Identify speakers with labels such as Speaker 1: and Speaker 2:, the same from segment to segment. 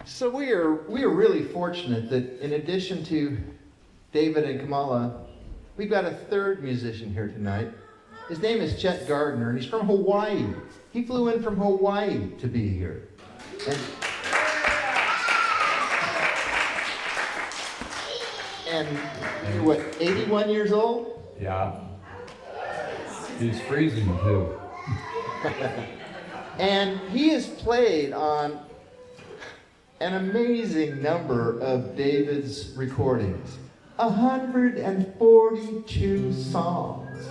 Speaker 1: So we are really fortunate that in addition to David and Kamala, we've got a third musician here tonight. His name is Chet Gardiner, and he's from Hawaii. He flew in from Hawaii to be here. And you're what, 81 years old?
Speaker 2: Yeah. He's freezing too.
Speaker 1: And he has played on an amazing number of David's recordings. 142 songs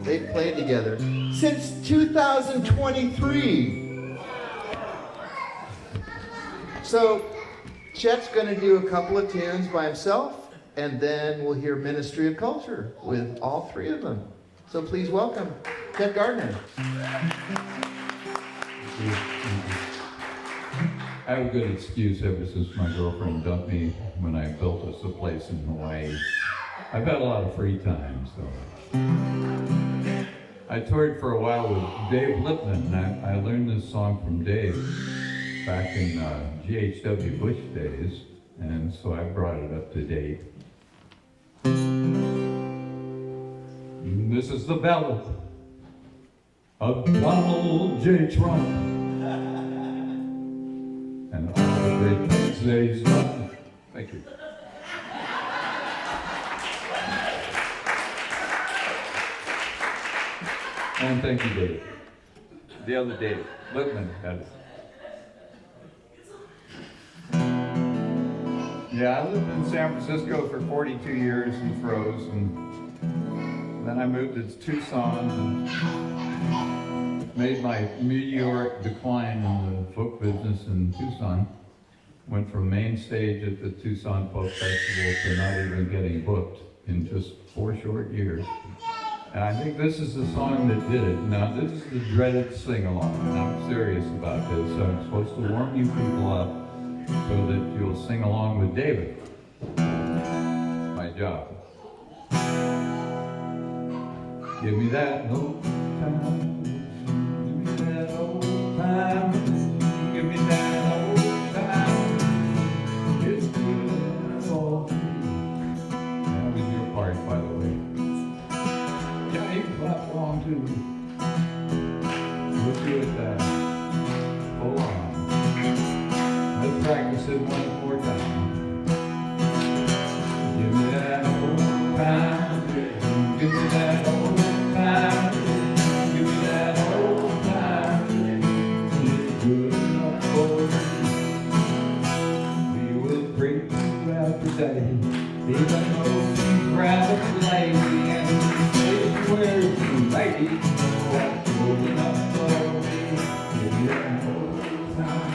Speaker 1: they've played together since 2023. So Chet's going to do a couple of tunes by himself, and then we'll hear Ministry of Culture with all three of them. So please welcome Chet Gardiner.
Speaker 2: I have a good excuse ever since my girlfriend dumped me when I built us a place in Hawaii. I've had a lot of free time, so. I toured for a while with Dave Lippman, and I learned this song from Dave back in GHW Bush days, and so I brought it up to date. This is the ballad of Donald J. Trump. And all the great things that he's done. Thank you. And thank you, Dave. The other Dave, Lippman, got it. Yeah, I lived in San Francisco for 42 years and froze, and then I moved to Tucson and made my meteoric decline in the folk business in Tucson. Went from main stage at the Tucson Folk Festival to not even getting booked in just 4 short years. And I think this is the song that did it. Now, this is the dreaded sing-along, and I'm serious about this. I'm supposed to warm you people up so that you'll sing along with David. My job. Give me that old time. That old time, give me that old time. It's good for me. That was your part, by the way. Yeah, you can clap along too. Let's do it that. Hold on. Let's practice it one more time. Give me that old time. Give me that old time. Give me that old time. Good enough for me. We will praise you every day, even though she's rather lazy and sanctuary lady. That's good enough for me. Give me that old time.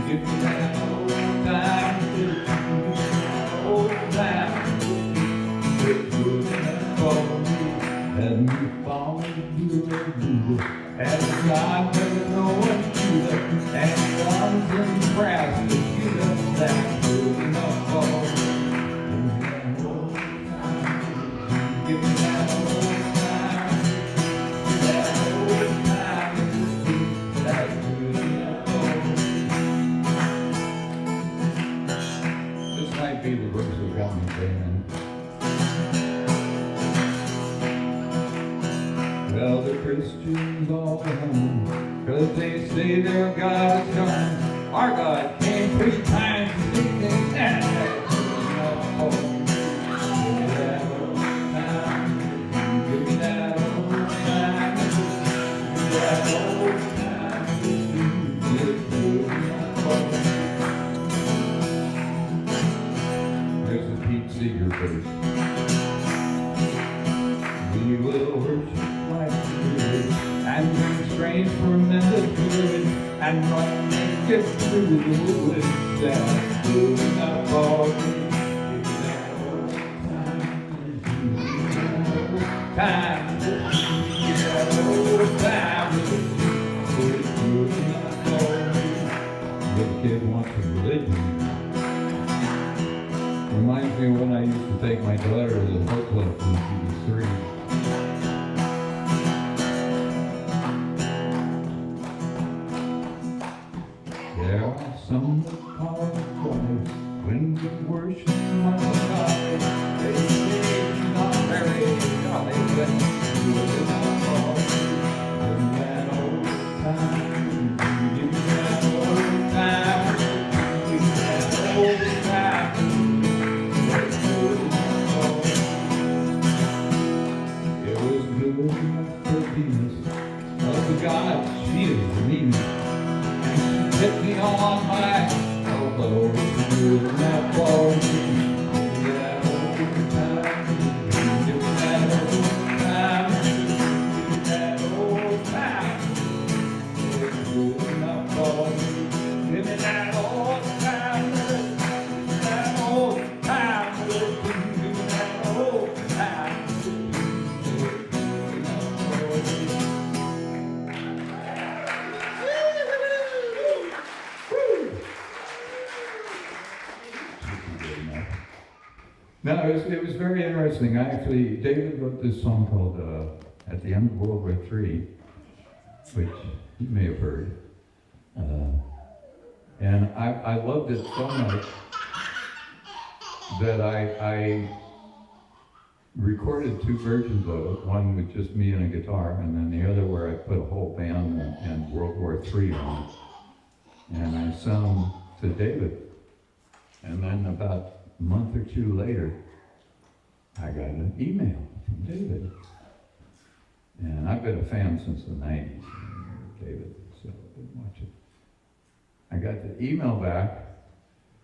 Speaker 2: Give me that old time. Give me that old time. It's good enough for me. Let me fall into the groove. As God never know what to do, and guns and brass to shoot up that good enough for me. Give me that old time. That old time. That's good enough for me. This might be the verse that got me singing. Well, the Christians all home, 'cause they say their God is gone. Our God came 3 times to see them, and that's enough for me. Give me that old time. Give me that old time. Give me that old time. It's good enough for me. There's a Pete Seeger verse. We will worship like good, and bring strange tremendous good, and what make it through is that's good enough for me. Give me that old time. Time. Give me that old time. It's good enough for me. The kid wants a religion. Reminds me when I used to take my daughter to the book club when she was 3. There are some that call it twice when we worship Malachi. They say it's not very jolly, but you will not fall in that old time. In that old time. In that old time. It was good enough for Venus. Of the gods, she is the meanest. Hit me on my elbow, doing that ball game. That old time, give me that old time, that old time. It's good enough for me. Give me that old time, that old time, give me that old time. No, it was very interesting. David wrote this song called At the End of World War III, which you may have heard. And I loved it so much that I recorded two versions of it, one with just me and a guitar, and then the other where I put a whole band and World War III on it. And I sent them to David. And then about a month or two later, I got an email from David. And I've been a fan since the 90s of David, so I've been watching. I got the email back,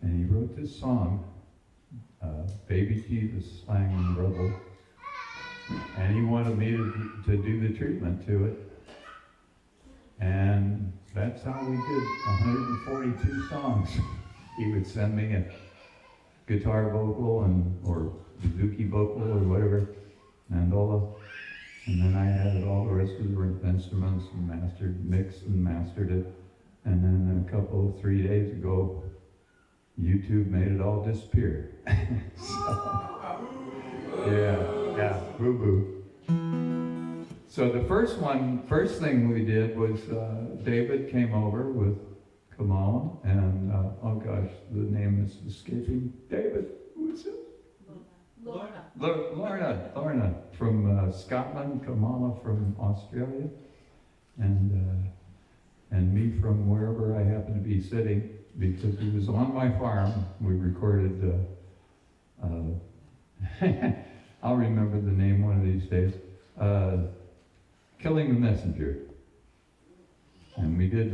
Speaker 2: and he wrote this song, Baby Jesus Sang in the Rubble, and he wanted me to do the treatment to it. And that's how we did 142 songs. He would send me a guitar vocal or bouzouki vocal or whatever, mandola, and then I added all the rest of the instruments and mixed and mastered it. And then 3 days ago, YouTube made it all disappear. Yeah, boo-boo. So the first thing we did was David came over with Kamala, and oh gosh, the name is escaping. David, who is it? Lorna from Scotland, Kamala from Australia, and me from wherever I happen to be sitting, because he was on my farm. We recorded, I'll remember the name one of these days, Killing the Messenger. And we did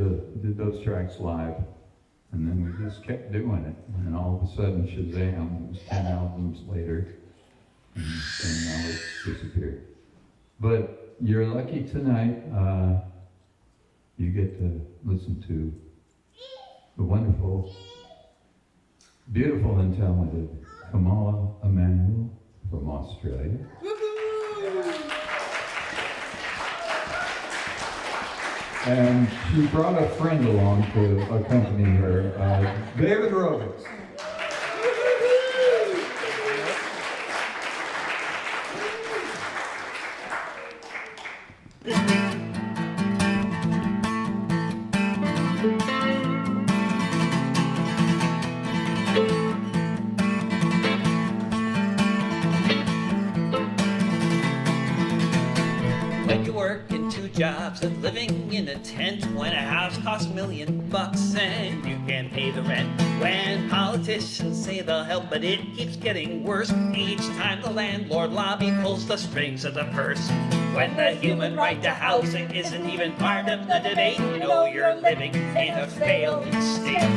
Speaker 2: those tracks live, and then we just kept doing it. And all of a sudden, Shazam, it was 10 albums later, and now it's disappeared. But you're lucky tonight. You get to listen to the wonderful, beautiful, and talented Kamala Emanuel from Australia. And she brought a friend along to accompany her, David Rovics.
Speaker 3: Jobs and living in a tent when a house costs $1 million and you can't pay the rent. When politicians say they'll help, but it keeps getting worse each time the landlord lobby pulls the strings of the purse. When the human right to housing isn't even part of the debate, you know you're living in a failed state.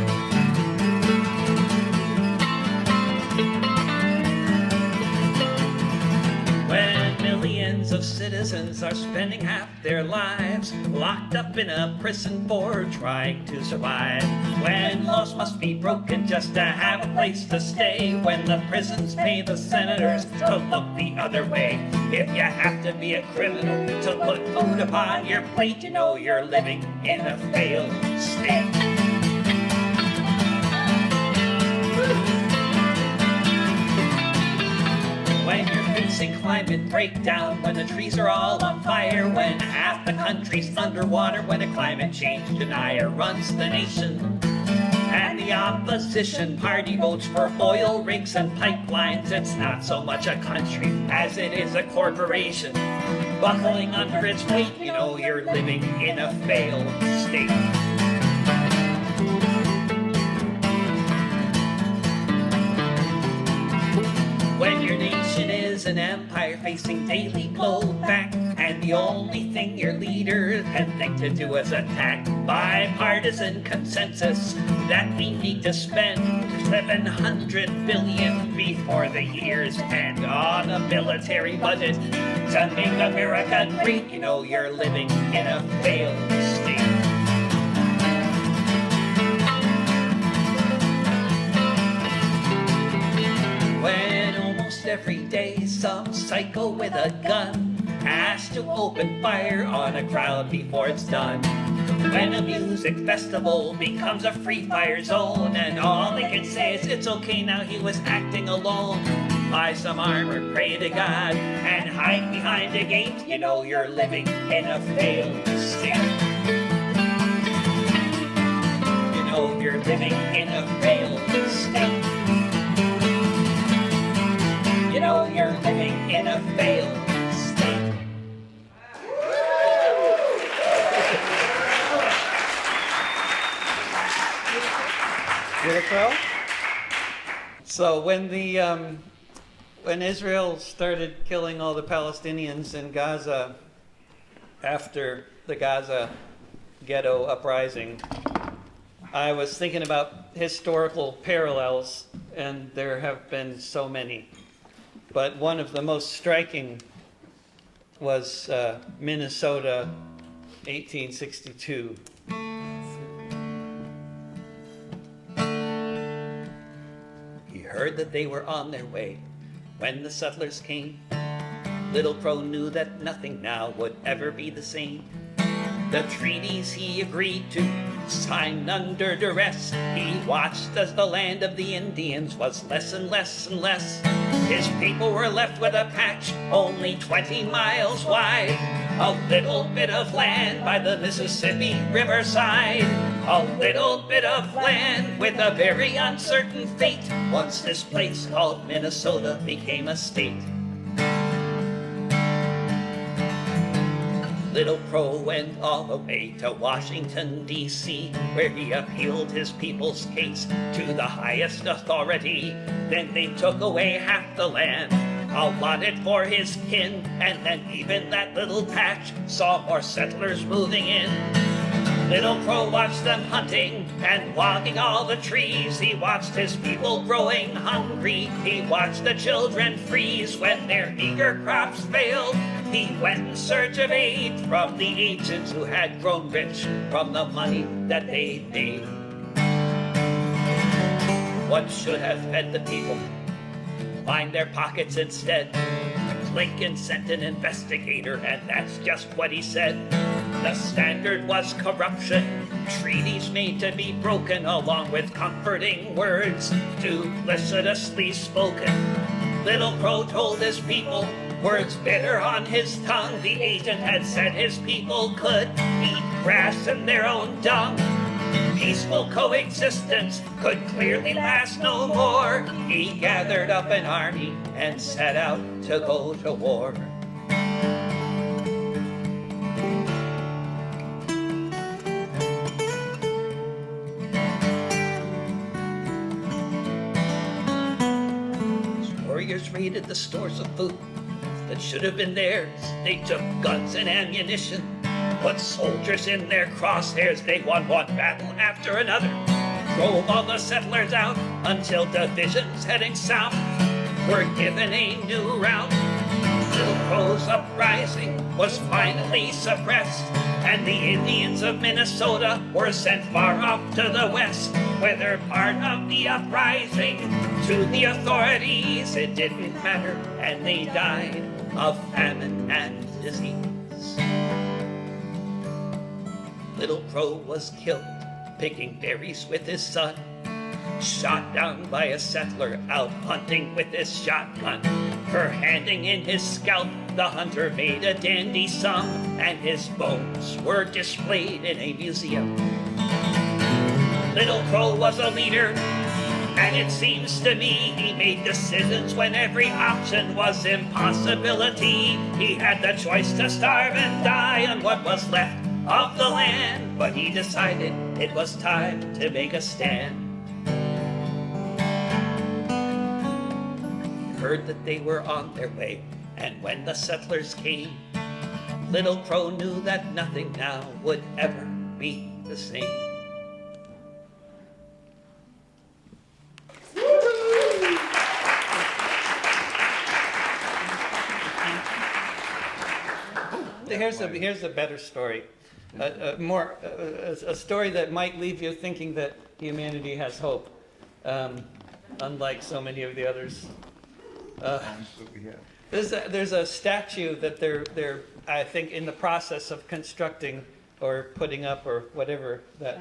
Speaker 3: When millions of citizens are spending half their lives locked up in a prison for trying to survive. When laws must be broken just to have a place to stay. When the prisons pay the senators to look the other way. If you have to be a criminal to put food upon your plate, you know you're living in a failed state. When you're facing climate breakdown, when the trees are all on fire, when half the country's underwater, when a climate change denier runs the nation, And the opposition party votes for oil rigs and pipelines. It's not so much a country as it is a corporation. Buckling under its weight, you know you're living in a failed state. When your nation is an empire facing daily blowback, and the only thing your leader can think to do is attack, bipartisan consensus that we need to spend $700 billion before the year's end on a military budget to make America great. You know you're living in a failed state. Every day some psycho with a gun has to open fire on a crowd before it's done. When a music festival becomes a free fire zone, and all they can say is it's okay now, he was acting alone. Buy some armor, pray to God, and hide behind a gate. You know you're living in a failed state. You know you're living in a failed state. You know you're living in a failed state.
Speaker 4: Beautiful. So when Israel started killing all the Palestinians in Gaza after the Gaza ghetto uprising, I was thinking about historical parallels, and there have been so many. But one of the most striking was Minnesota, 1862.
Speaker 3: He heard that they were on their way when the settlers came. Little Crow knew that nothing now would ever be the same. The treaties he agreed to, signed under duress, he watched as the land of the Indians was less and less and less. His people were left with a patch only 20 miles wide, a little bit of land by the Mississippi riverside, a little bit of land with a very uncertain fate once this place called Minnesota became a state. Little Crow went all the way to Washington, D.C., where he appealed his people's case to the highest authority. Then they took away half the land, allotted for his kin, and then even that little patch saw more settlers moving in. Little Crow watched them hunting and logging all the trees. He watched his people growing hungry. He watched the children freeze when their meager crops failed. He went in search of aid from the agents who had grown rich from the money that they made. What should have fed the people lined their pockets instead. Lincoln sent an investigator, and that's just what he said. The standard was corruption, treaties made to be broken, along with comforting words duplicitously spoken. Little Crow told his people, words bitter on his tongue. The agent had said his people could eat grass in their own dung. Peaceful coexistence could clearly last no more. He gathered up an army and set out to go to war. Warriors raided the stores of food that should have been theirs. They took guns and ammunition, put soldiers in their crosshairs. They won one battle after another, drove all the settlers out until divisions heading south were given a new route. Little Crow's uprising was finally suppressed, and the Indians of Minnesota were sent far off to the west, where they're part of the uprising. To the authorities it didn't matter, and they died of famine and disease. Little Crow was killed picking berries with his son, shot down by a settler out hunting with his shotgun. For handing in his scalp, the hunter made a dandy sum, and his bones were displayed in a museum. Little Crow was a leader, and it seems to me he made decisions when every option was impossibility. He had the choice to starve and die on what was left of the land, but he decided it was time to make a stand. Heard that they were on their way, and when the settlers came, Little Crow knew that nothing now would ever be the same.
Speaker 4: Here's a better story. A story that might leave you thinking that humanity has hope, unlike so many of the others. There's a statue that they're I think in the process of constructing or putting up or whatever that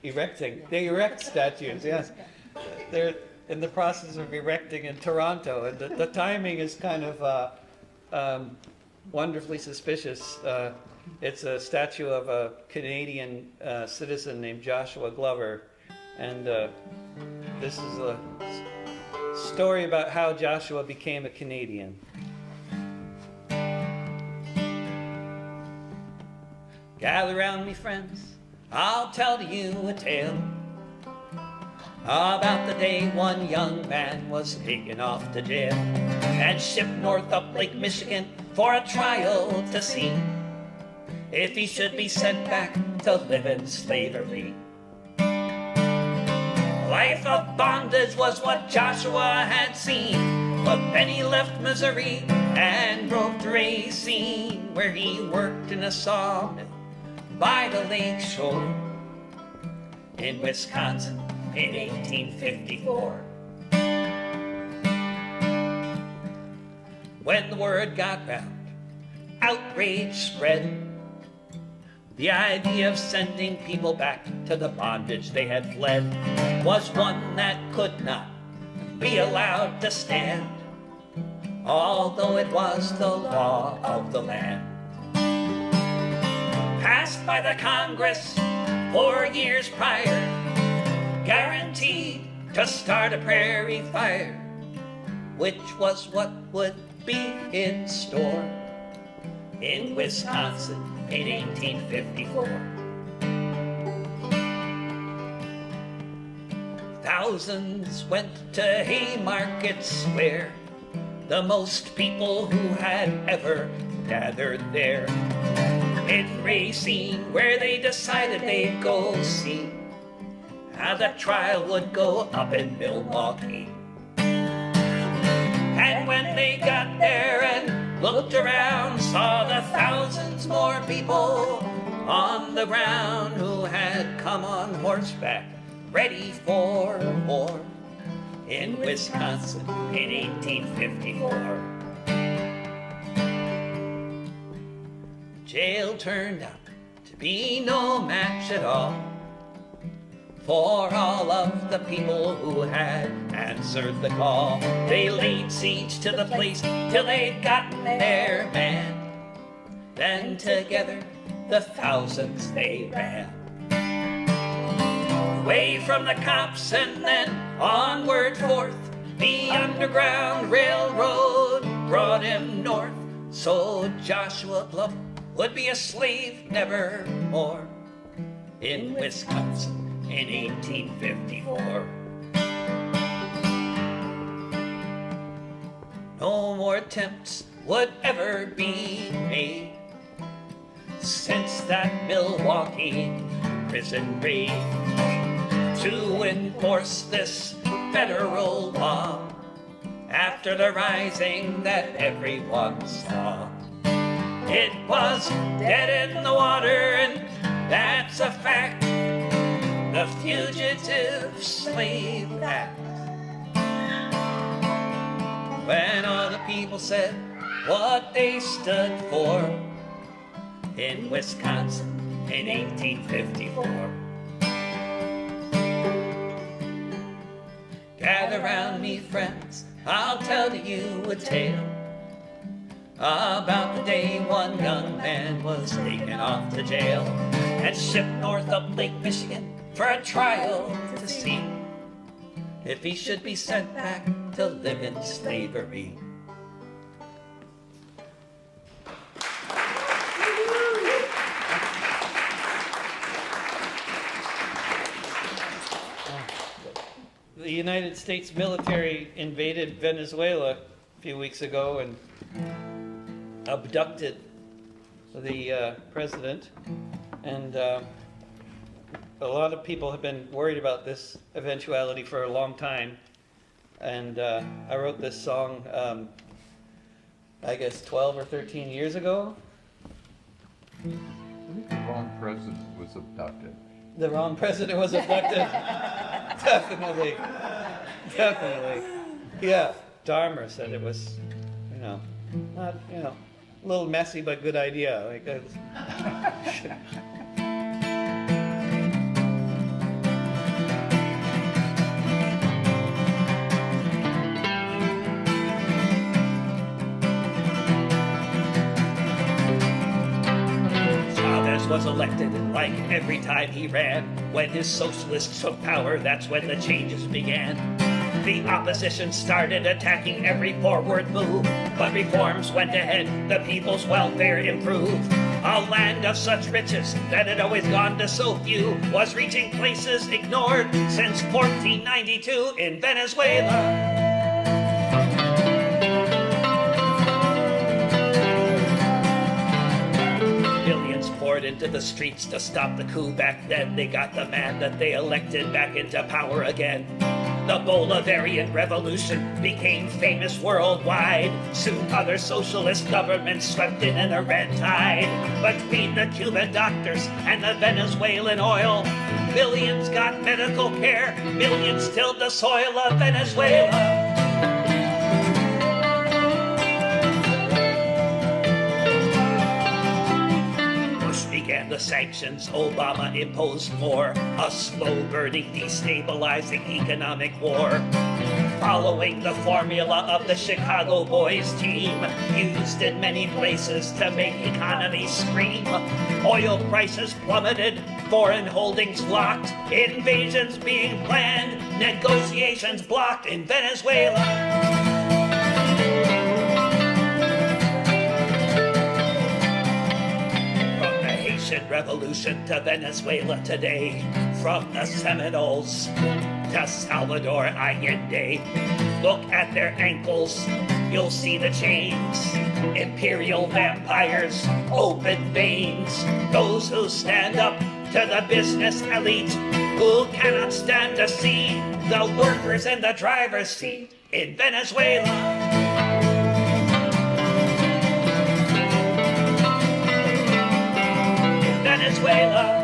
Speaker 4: erecting. They erect statues, yes. They're in the process of erecting in Toronto, and the timing is kind of wonderfully suspicious. It's a statue of a Canadian citizen named Joshua Glover, and this is a story about how Joshua became a Canadian. Gather round me, friends, I'll tell you a tale about the day one young man was taken off to jail and shipped north up Lake Michigan for a trial to see if he should be sent back to live in slavery. Life of bondage was what Joshua had seen, but then he left Missouri and drove to Racine, where he worked in a sawmill by the lake shore in Wisconsin in 1854. When the word got round, outrage spread. The idea of sending people back to the bondage they had fled was one that could not be allowed to stand, although it was the law of the land. Passed by the Congress 4 years prior, guaranteed to start a prairie fire, which was what would be in store in Wisconsin in 1854. Thousands went to Haymarket Square, the most people who had ever gathered there. In Racine, where they decided they'd go see how the trial would go up in Milwaukee. And when they got there and looked around, saw the thousands more people on the ground who had come on horseback, ready for war in Wisconsin in 1854. Jail turned out to be no match at all for all of the people who had answered the call. They laid siege to the place till they'd gotten their man. Then together the thousands they ran away from the cops and then onward forth. The Underground Railroad brought him north, so Joshua Glover would be a slave never more in Wisconsin in 1854. No more attempts would ever be made since that Milwaukee prison raid to enforce this federal law after the rising that everyone saw. It was dead in the water, and that's a fact. The Fugitive Slave Act. When all the people said what they stood for in Wisconsin in 1854. Gather round me, friends, I'll tell you a tale about the day one young man was taken off to jail and shipped north up Lake Michigan
Speaker 3: for a trial to see if he should be sent back to live in slavery.
Speaker 4: The United States military invaded Venezuela a few weeks ago and abducted the president. And a lot of people have been worried about this eventuality for a long time. And I wrote this song, I guess 12 or 13 years ago.
Speaker 2: I think the wrong president was abducted.
Speaker 4: The wrong president was abducted. Definitely. Yeah, Dahmer said it was, not, a little messy, but good idea. Like that's...
Speaker 3: was elected, and like every time he ran, when his socialists took power, that's when the changes began. The opposition started attacking every forward move, but reforms went ahead, the people's welfare improved. A land of such riches that had always gone to so few was reaching places ignored since 1492 in Venezuela. Into the streets to stop the coup back then. They got the man that they elected back into power again. The Bolivarian Revolution became famous worldwide. Soon other socialist governments swept in a red tide. Between the Cuban doctors and the Venezuelan oil, billions got medical care, millions tilled the soil of Venezuela. Began the sanctions, Obama imposed more, a slow-burning, destabilizing economic war. Following the formula of the Chicago Boys team, used in many places to make economies scream. Oil prices plummeted, foreign holdings locked, invasions being planned, negotiations blocked in Venezuela. Revolution to Venezuela today, from the Seminoles to Salvador Allende. Look at their ankles, you'll see the chains. Imperial vampires, open veins. Those who stand up to the business elite, who cannot stand to see the workers in the driver's seat in Venezuela. Venezuela.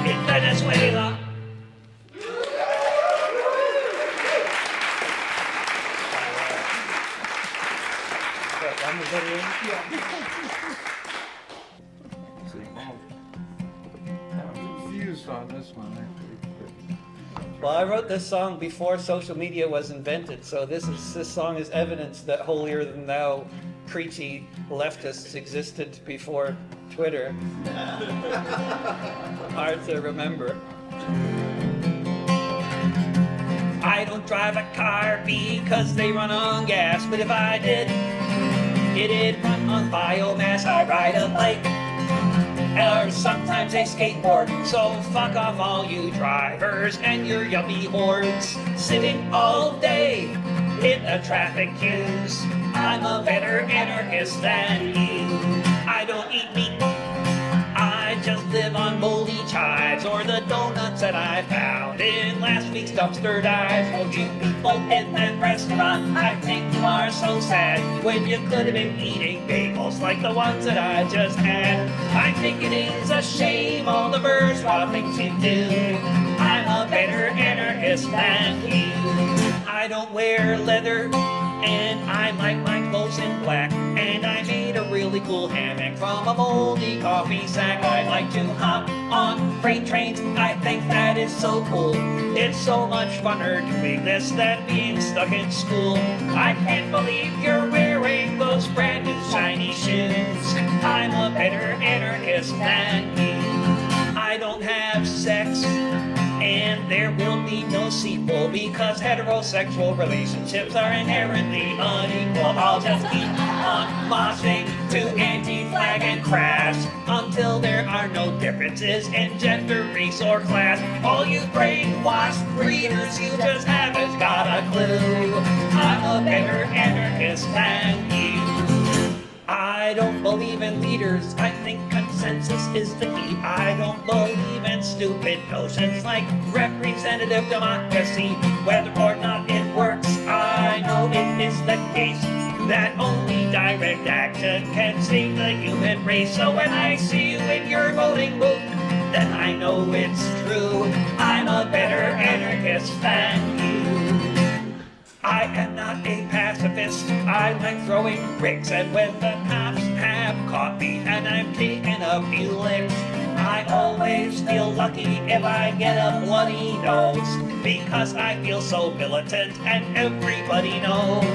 Speaker 3: In Venezuela.
Speaker 2: I'm confused on this one, actually.
Speaker 4: Well, I wrote this song before social media was invented, so this song is evidence that holier than thou, preachy leftists existed before Twitter. Hard to remember.
Speaker 3: I don't drive a car because they run on gas, but if I did, it'd run on biomass. I ride a bike, or sometimes a skateboard, so fuck off all you drivers and your yuppie hordes, sitting all day in the traffic queues. I'm a better anarchist than you. I don't eat meat, I just live on moldy chives or the donuts that I found in last week's dumpster dives. Well, you people in that restaurant, I think you are so sad when you could have been eating bagels like the ones that I just had. I think it is a shame all the bourgeois things you do. I'm a better anarchist than you. I don't wear leather, and I like my clothes in black, and I made a really cool hammock from a moldy coffee sack. I like to hop on freight trains, I think that is so cool. It's so much funner doing this than being stuck in school. I can't believe you're wearing those brand new shiny shoes. I'm a better anarchist than you. I don't have sex, and there will be no sequel because heterosexual relationships are inherently unequal. I'll just keep on moshing to anti-flag and crash until there are no differences in gender, race, or class. All you brainwashed readers, you just haven't got a clue. I'm a better anarchist than you. I don't believe in leaders, I think consensus is the key. I don't believe in stupid notions like representative democracy. Whether or not it works, I know it is the case that only direct action can save the human race. So when I see you in your voting booth, then I know it's true. I'm a better anarchist than you. I am not a pacifist, I like throwing bricks, and when the cops have caught me and I'm taking a few licks, I always feel lucky if I get a bloody nose, because I feel so militant and everybody knows.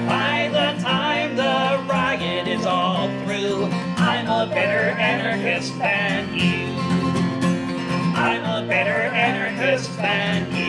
Speaker 3: By the time the riot is all through, I'm a better anarchist than you. I'm a better anarchist than you.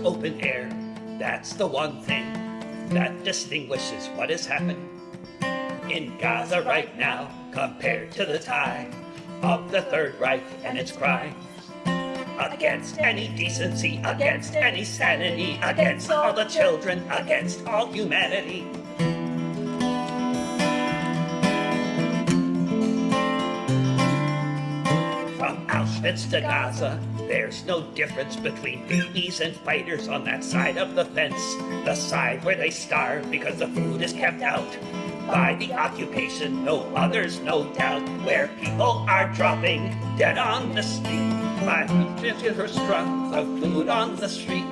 Speaker 3: Open air, that's the one thing that distinguishes what is happening in Gaza right now compared to the time of the Third Reich and its crimes against any decency, against any sanity, against all the children, against all humanity. From Auschwitz to Gaza, there's no difference between babies and fighters on that side of the fence, the side where they starve because the food is kept out by the occupation. No others, no doubt, where people are dropping dead on the street by trucks of food on the street.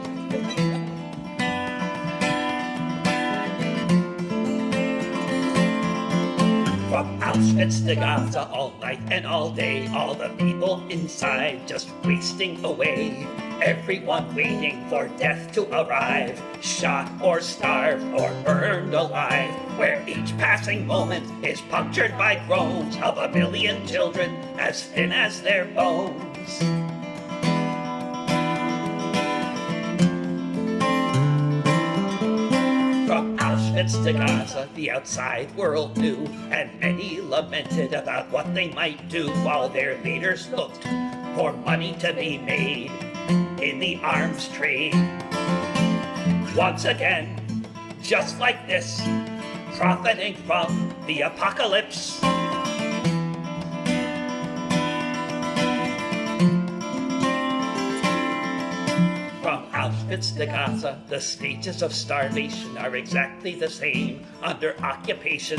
Speaker 3: From Auschwitz to Gaza, all night and all day, all the people inside just wasting away. Everyone waiting for death to arrive, shot or starved or burned alive, where each passing moment is punctured by groans of a million children as thin as their bones. From Auschwitz to Gaza, the outside world knew, and many lamented about what they might do while their leaders looked for money to be made in the arms trade. Once again, just like this, profiting from the apocalypse. From Auschwitz to Gaza, the stages of starvation are exactly the same under occupation.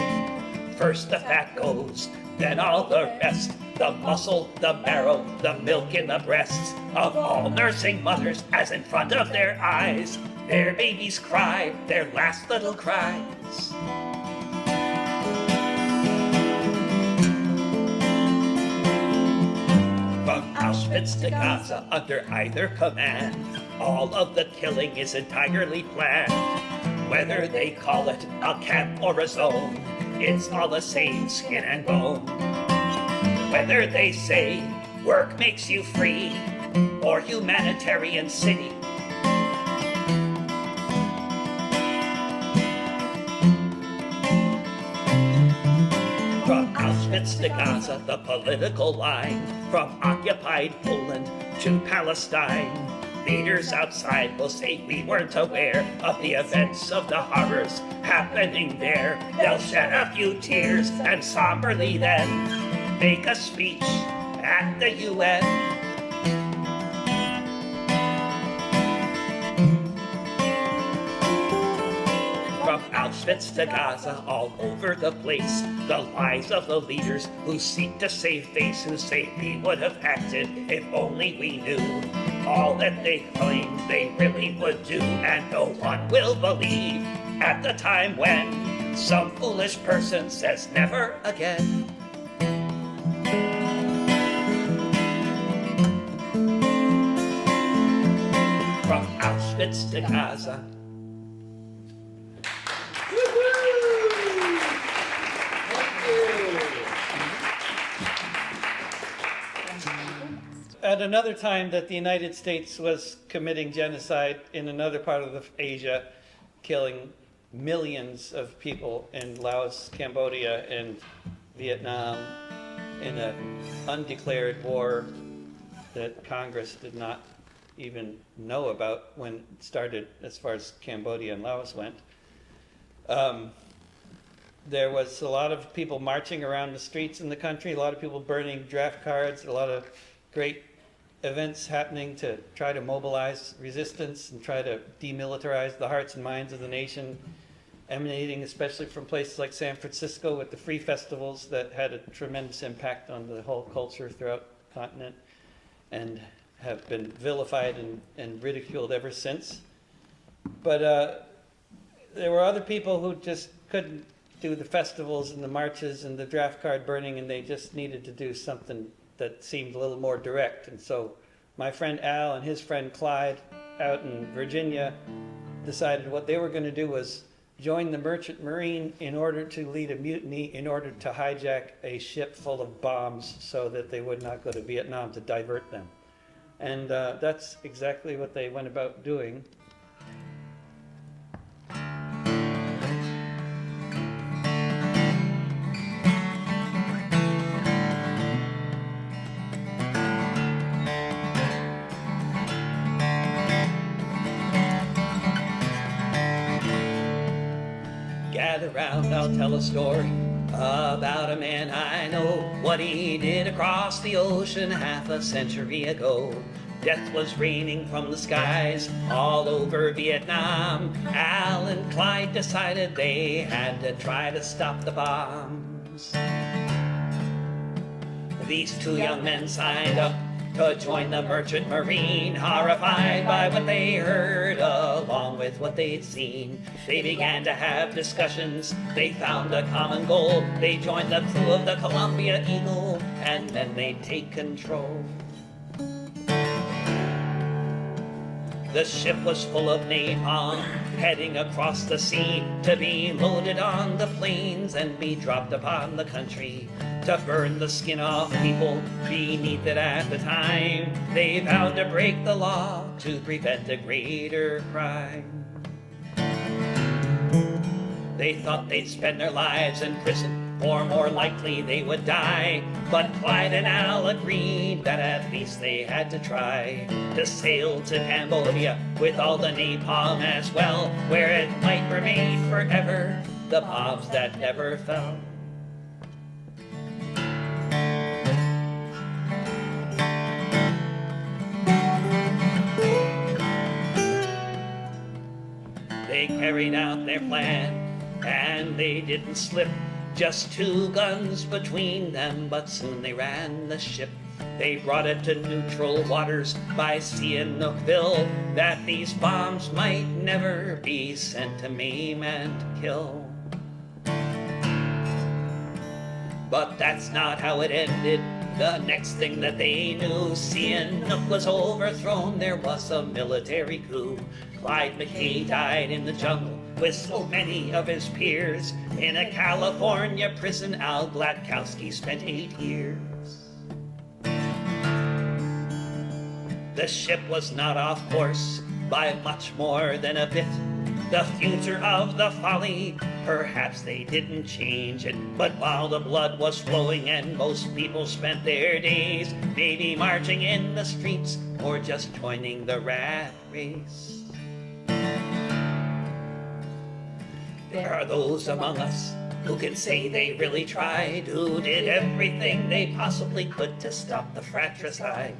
Speaker 3: First the fat goes, then all the rest, the muscle, the marrow, the milk in the breasts of all nursing mothers, as in front of their eyes, their babies cry their last little cries. From Auschwitz to Gaza, under either command, all of the killing is entirely planned. Whether they call it a camp or a zone, it's all the same skin and bone. Whether they say work makes you free or humanitarian city, from Auschwitz to Gaza, the political line, from occupied Poland to Palestine. Leaders outside will say we weren't aware of the events of the horrors happening there. They'll shed a few tears and somberly then make a speech at the UN Auschwitz to Gaza, all over the place. The lies of the leaders who seek to save face, who say we would have acted if only we knew all that they claim they really would do. And no one will believe at the time when some foolish person says never again. From Auschwitz to Gaza.
Speaker 4: At another time that the United States was committing genocide in another part of Asia, killing millions of people in Laos, Cambodia, and Vietnam in an undeclared war that Congress did not even know about when it started, as far as Cambodia and Laos went. There was a lot of people marching around the streets in the country, a lot of people burning draft cards, a lot of great events happening to try to mobilize resistance and try to demilitarize the hearts and minds of the nation, emanating especially from places like San Francisco with the free festivals that had a tremendous impact on the whole culture throughout the continent and have been vilified and ridiculed ever since. But there were other people who just couldn't do the festivals and the marches and the draft card burning, and they just needed to do something that seemed a little more direct. And so my friend Al and his friend Clyde out in Virginia decided what they were going to do was join the Merchant Marine in order to lead a mutiny, in order to hijack a ship full of bombs so that they would not go to Vietnam to divert them. And that's exactly what they went about doing.
Speaker 3: Gather round, I'll tell a story about a man I know, what he did across the ocean half a century ago. Death was raining from the skies all over Vietnam. Al and Clyde decided they had to try to stop the bombs. These two young men signed up to join the Merchant Marine, horrified by what they heard along with what they'd seen. They began to have discussions, they found a common goal. They joined the crew of the Columbia Eagle, and then they'd take control. The ship was full of napalm, heading across the sea to be loaded on the planes and be dropped upon the country to burn the skin off people beneath it at the time. They vowed to break the law to prevent a greater crime. They thought they'd spend their lives in prison, or more likely they would die. But Clyde and Al agreed that at least they had to try to sail to Cambodia with all the napalm as well, where it might remain forever, the bombs that never fell. They carried out their plan, and they didn't slip. Just two guns between them, but soon they ran the ship. They brought it to neutral waters by sea in Nookville, that these bombs might never be sent to maim and kill. But that's not how it ended. The next thing that they knew, Sihanouk was overthrown. There was a military coup. Clyde McKay died in the jungle with so many of his peers. In a California prison, Al Gladkowski spent 8 years. The ship was not off course by much more than a bit. The future of the Folly, perhaps they didn't change it. But while the blood was flowing and most people spent their days maybe marching in the streets or just joining the rat race. There are those among us who can say they really tried, who did everything they possibly could to stop the fratricide.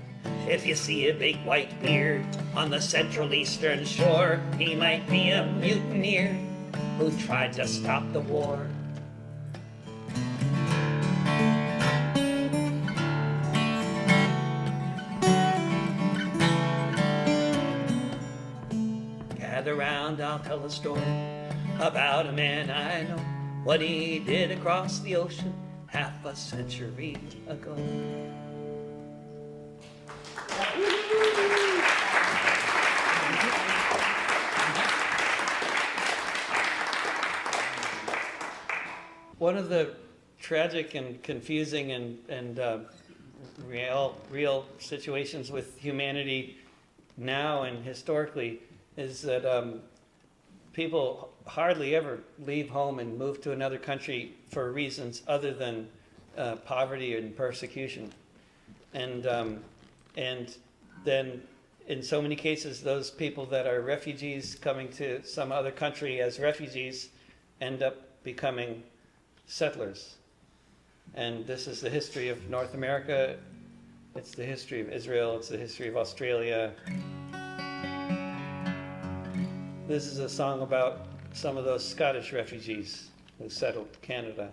Speaker 3: If you see a big white beard on the Central Eastern shore, he might be a mutineer who tried to stop the war. Gather round, I'll tell a story about a man I know, what he did across the ocean half a century ago. One of the tragic and confusing and real situations with humanity now and historically is that people hardly ever leave home and move to another country for reasons other than poverty and persecution. And then in so many cases, those people that are refugees coming to some other country as refugees end up becoming settlers. And this is the history of North America. It's the history of Israel. It's the history of Australia. This is a song about some of those Scottish refugees who settled Canada.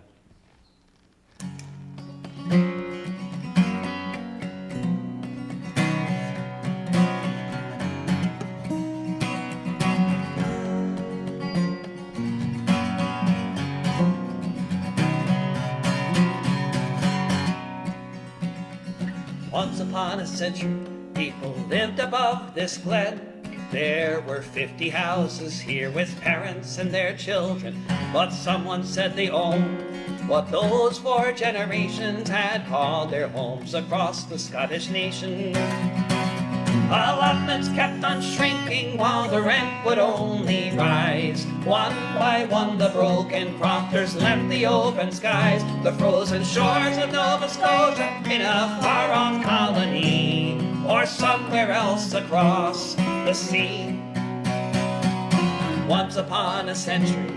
Speaker 3: Once upon a century, people lived above this glen. There were 50 houses here with parents and their children, but someone said they owned what those 4 generations had called their homes across the Scottish nation. Allotments kept on shrinking while the rent would only rise. One by one the broken crofters left the open skies, the frozen shores of Nova Scotia in a far-off colony, or somewhere else across the sea. Once upon a century,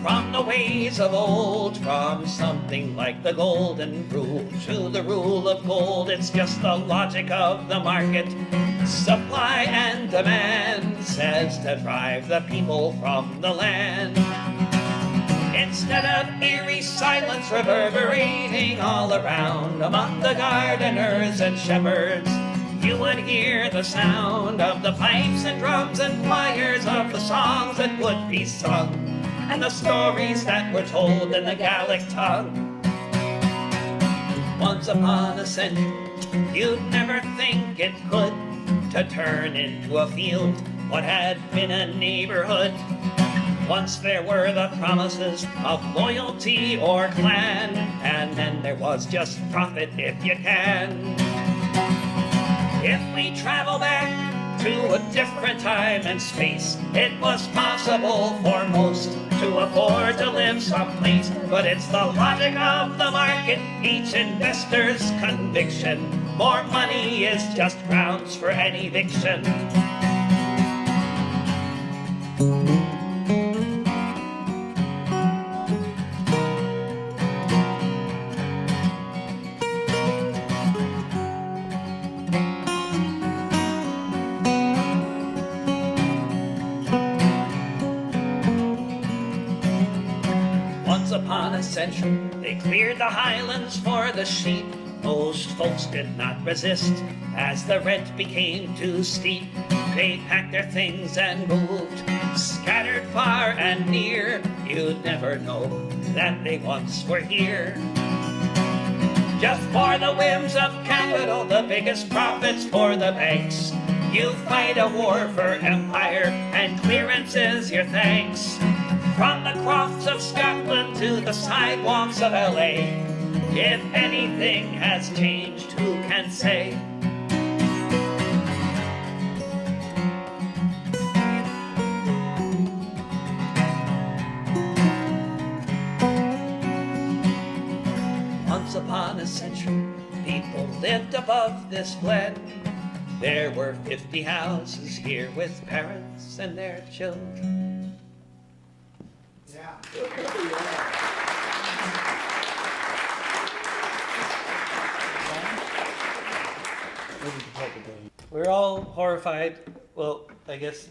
Speaker 3: from the ways of old, from something like the golden rule to the rule of gold, it's just the logic of the market. Supply and demand says to drive the people from the land. Instead of eerie silence reverberating all around among the gardeners and shepherds, you would hear the sound of the pipes and drums and choirs of the songs that would be sung, and the stories that were told in the Gaelic tongue. Once upon a century, you'd never think it could, to turn into a field what had been a neighborhood. Once there were the promises of loyalty or clan, and then there was just profit if you can. If we travel back to a different time and space, it was possible for most to afford to live someplace. But it's the logic of the market, each investor's conviction. More money is just grounds for an eviction. Once upon a century, they cleared the highlands for the sheep. Most folks did not resist as the rent became too steep. They packed their things and moved, scattered far and near. You'd never know that they once were here. Just for the whims of capital, the biggest profits for the banks. You fight a war for empire, and clearance is your thanks. From the crofts of Scotland to the sidewalks of LA, if anything has changed, who can say? Once upon a century, people lived above this glen. There were 50 houses here with parents and their children. We're all horrified
Speaker 4: well, I guess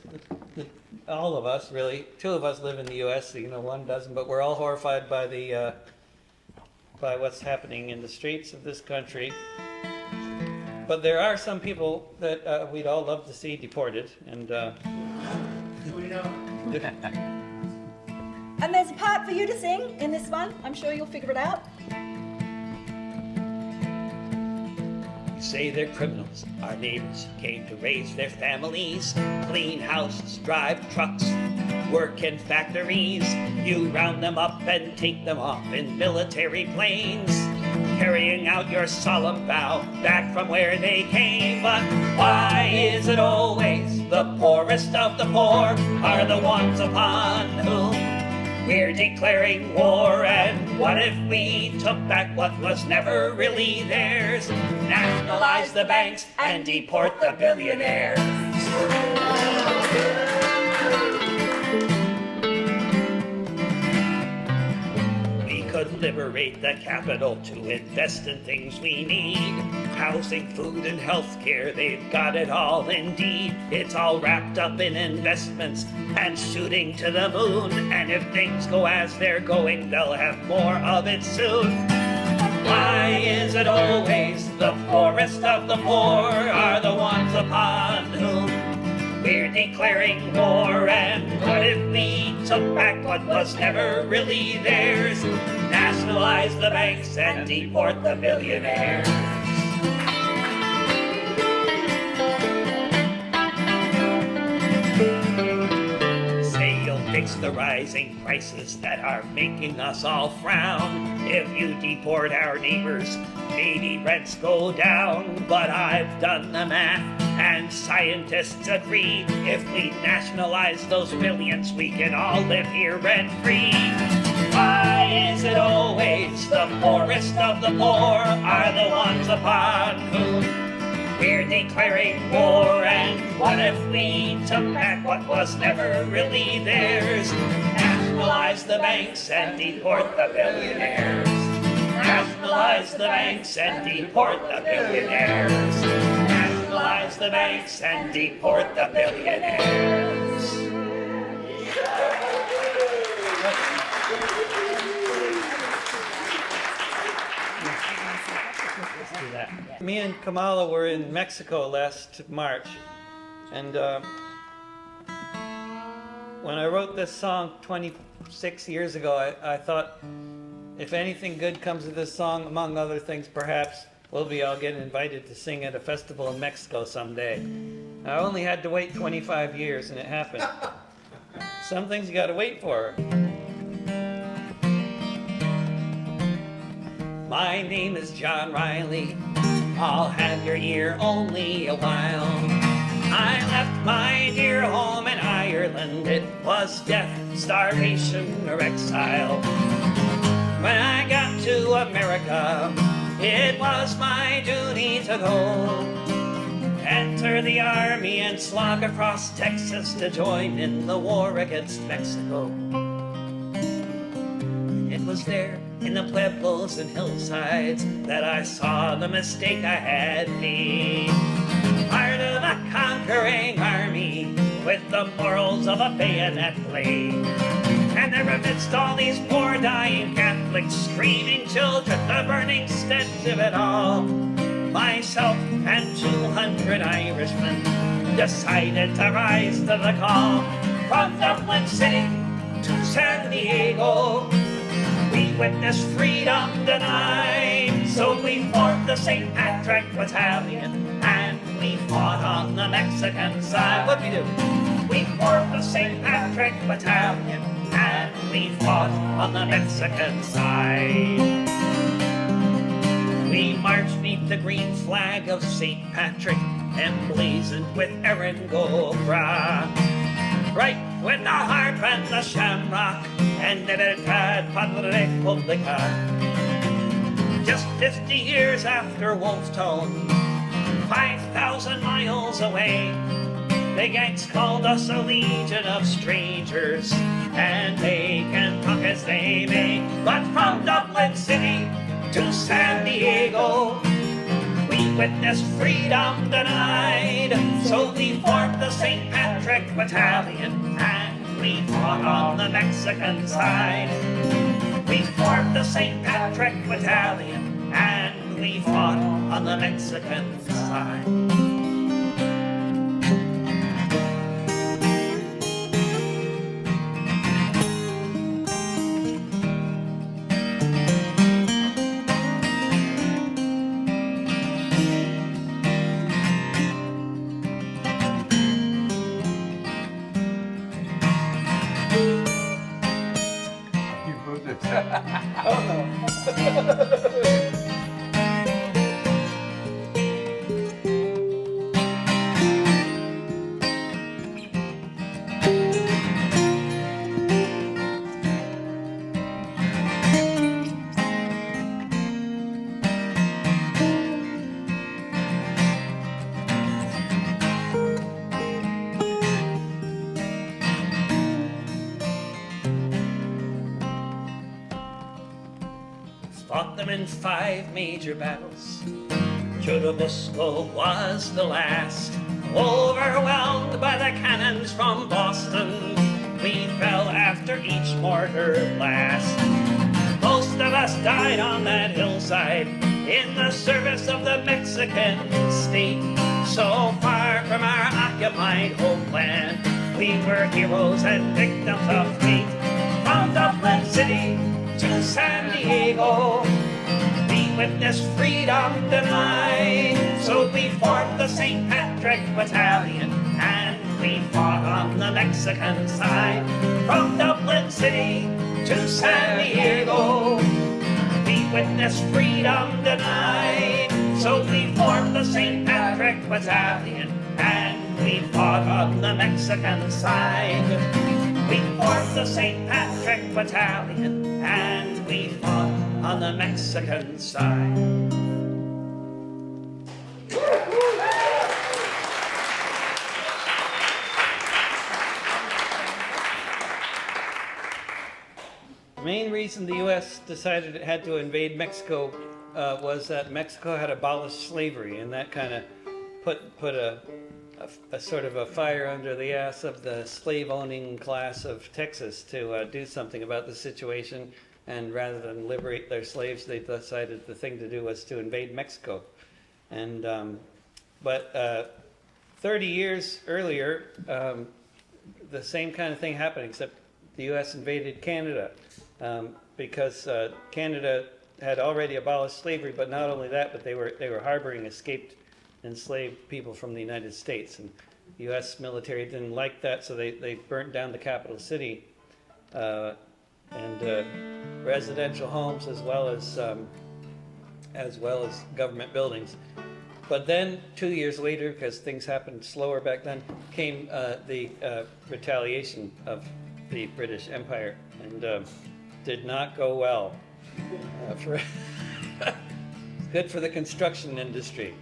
Speaker 4: all of us really, two of us live in the U.S., one doesn't, but we're all horrified by by what's happening in the streets of this country. But there are some people that we'd all love to see deported, and
Speaker 5: We know.
Speaker 6: And there's a part for you to sing in this one. I'm sure you'll figure it out.
Speaker 3: You say they're criminals, our neighbors came to raise their families, clean houses, drive trucks, work in factories. You round them up and take them off in military planes, carrying out your solemn vow back from where they came. But why is it always the poorest of the poor are the ones upon whom we're declaring war? And what if we took back what was never really theirs? Nationalize the banks and deport the billionaires. We could liberate the capital to invest in things we need. Housing, food, and healthcare, they've got it all indeed. It's all wrapped up in investments and shooting to the moon. And if things go as they're going, they'll have more of it soon. Why is it always the poorest of the poor are the ones upon whom we're declaring war? And what if we took back what was never really theirs? Nationalize the banks and deport the billionaires. Fix the rising prices that are making us all frown. If you deport our neighbors, maybe rents go down. But I've done the math, and scientists agree. If we nationalize those billions, we can all live here rent-free. Why is it always the poorest of the poor are the ones upon whom we're declaring war? And what if we took back what was never really theirs? Nationalize the banks and deport the billionaires. Nationalize the banks and deport the billionaires. Nationalize the banks and deport the billionaires.
Speaker 4: do that. Me and Kamala were in Mexico last March, and when I wrote this song 26 years ago, I thought if anything good comes of this song, among other things perhaps, we'll be all getting invited to sing at a festival in Mexico someday. I only had to wait 25 years and it happened. Some things you gotta wait for. My name is John Riley, I'll have your ear only a while. I left my dear home in Ireland, it was death, starvation, or exile. When I got to America, it was my duty to go. Enter the army and slog across Texas to join in the war against Mexico. It was there in the pueblos and hillsides that I saw the mistake I had made. Part of a conquering army with the morals of a bayonet blade. And there amidst all these poor dying Catholics, screaming children, the burning stench of it all, myself and 200 Irishmen decided to rise to the call. From Dublin City to San Diego, we witnessed freedom denied. So we formed the St. Patrick Battalion and we fought on the Mexican side. What'd we do? We formed the St. Patrick Battalion and we fought on the Mexican side. We marched beneath the green flag of St. Patrick, emblazoned with Erin Gobra. Right with the harp and the shamrock, and Libertad Padre Republica. Just 50 years after Wolfstone, 5,000 miles away, the Yanks called us a legion of strangers, and they can talk as they may. But from Dublin City to San Diego,
Speaker 3: We witnessed freedom denied, so we formed the St. Patrick Battalion, and we fought on the Mexican side. We formed the St. Patrick Battalion, and we fought on the Mexican side.
Speaker 2: You moved it.
Speaker 3: Fought them in 5 major battles. Churubusco was the last. Overwhelmed by the cannons from Boston, we fell after each mortar blast. Most of us died on that hillside in the service of the Mexican state. So far from our occupied homeland, we were heroes and victims of fate. From Dublin City to San Diego, we witnessed freedom denied. So we formed the St. Patrick Battalion, and we fought on the Mexican side. From Dublin City to San Diego, we witnessed freedom denied. So we formed the St. Patrick Battalion, and we fought on the Mexican side. We formed the St. Patrick Battalion, and we fought on the Mexican side.
Speaker 4: The main reason the U.S. decided it had to invade Mexico was that Mexico had abolished slavery, and that kind of put a sort of a fire under the ass of the slave-owning class of Texas to do something about the situation. And rather than liberate their slaves, they decided the thing to do was to invade Mexico. And but 30 years earlier, the same kind of thing happened, except the U.S. invaded Canada because Canada had already abolished slavery. But not only that, but they were harboring escaped enslaved people from the United States, and the U.S. military didn't like that, so they burnt down the capital city and residential homes as well as government buildings. But then 2 years later, because things happened slower back then, came the retaliation of the British Empire, and did not go well. Good for the construction industry.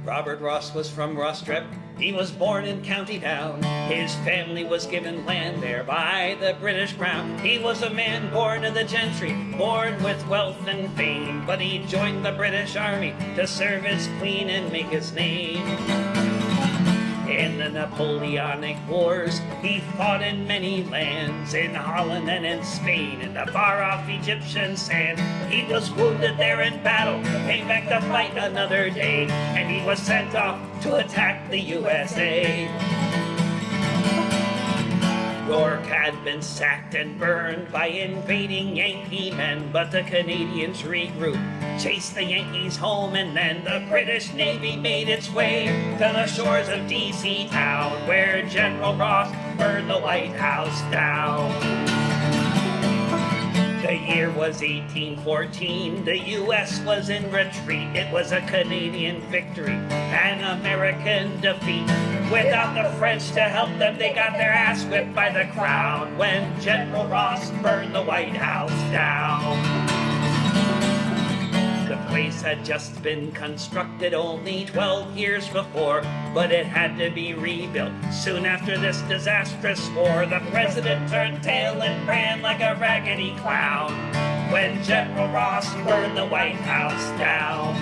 Speaker 4: Robert Ross was from Rostrep. He was born in County Down. His family was given land there by the British Crown. He was a man born of the gentry, born with wealth and fame, but he joined the British Army to serve his queen and make his name. In the Napoleonic Wars, he fought in many lands, in Holland and in Spain, in the far-off Egyptian sand. He was wounded there in battle, came back to fight another day, and he was sent off to attack the USA. York had been sacked and burned by invading Yankee men, but the Canadians regrouped, chased the Yankees home, and then the British Navy made its way to the shores of D.C. town, where General Ross burned the White House down. The year was 1814, the U.S. was in retreat. It was a Canadian victory, an American defeat. Without the French to help them, they got their ass whipped by the Crown when General Ross burned the White House down. The place had just been constructed only 12 years before, but it had to be rebuilt soon after this disastrous war. The president turned tail and ran like a raggedy clown.
Speaker 3: when General Ross burned the White House down.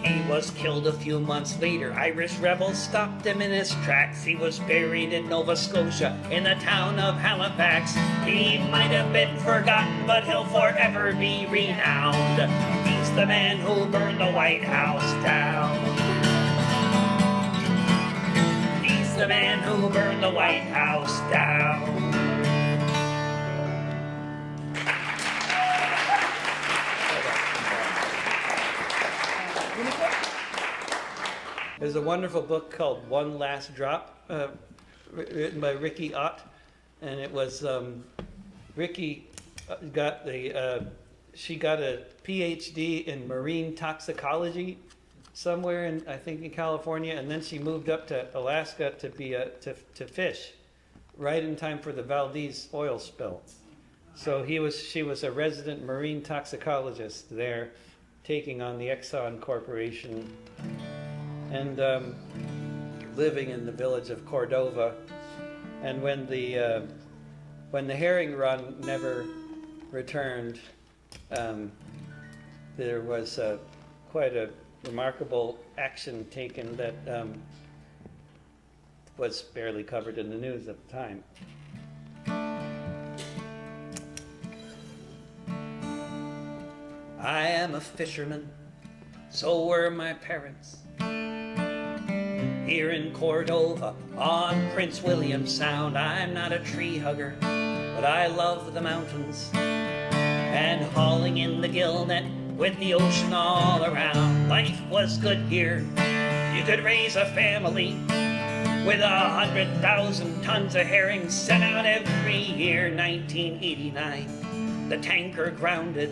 Speaker 3: He was killed a few months later. Irish rebels stopped him in his tracks. He was buried in Nova Scotia in the town of Halifax. He might have been forgotten, but he'll forever be renowned. He's the man who burned the White House down. He's the man who burned the White House down.
Speaker 4: There's a wonderful book called One Last Drop, written by Ricky Ott, and it was Ricky she got a PhD in marine toxicology somewhere in, I think, in California, and then she moved up to Alaska to be to fish, right in time for the Valdez oil spill. So she was a resident marine toxicologist there, taking on the Exxon Corporation, and living in the village of Cordova. And when the herring run never returned, there was quite a remarkable action taken that was barely covered in the news at the time.
Speaker 3: I am a fisherman, so were my parents. Here in Cordova, on Prince William Sound, I'm not a tree hugger, but I love the mountains and hauling in the gill net with the ocean all around. Life was good here. You could raise a family with 100,000 tons of herring sent out every year. 1989, the tanker grounded.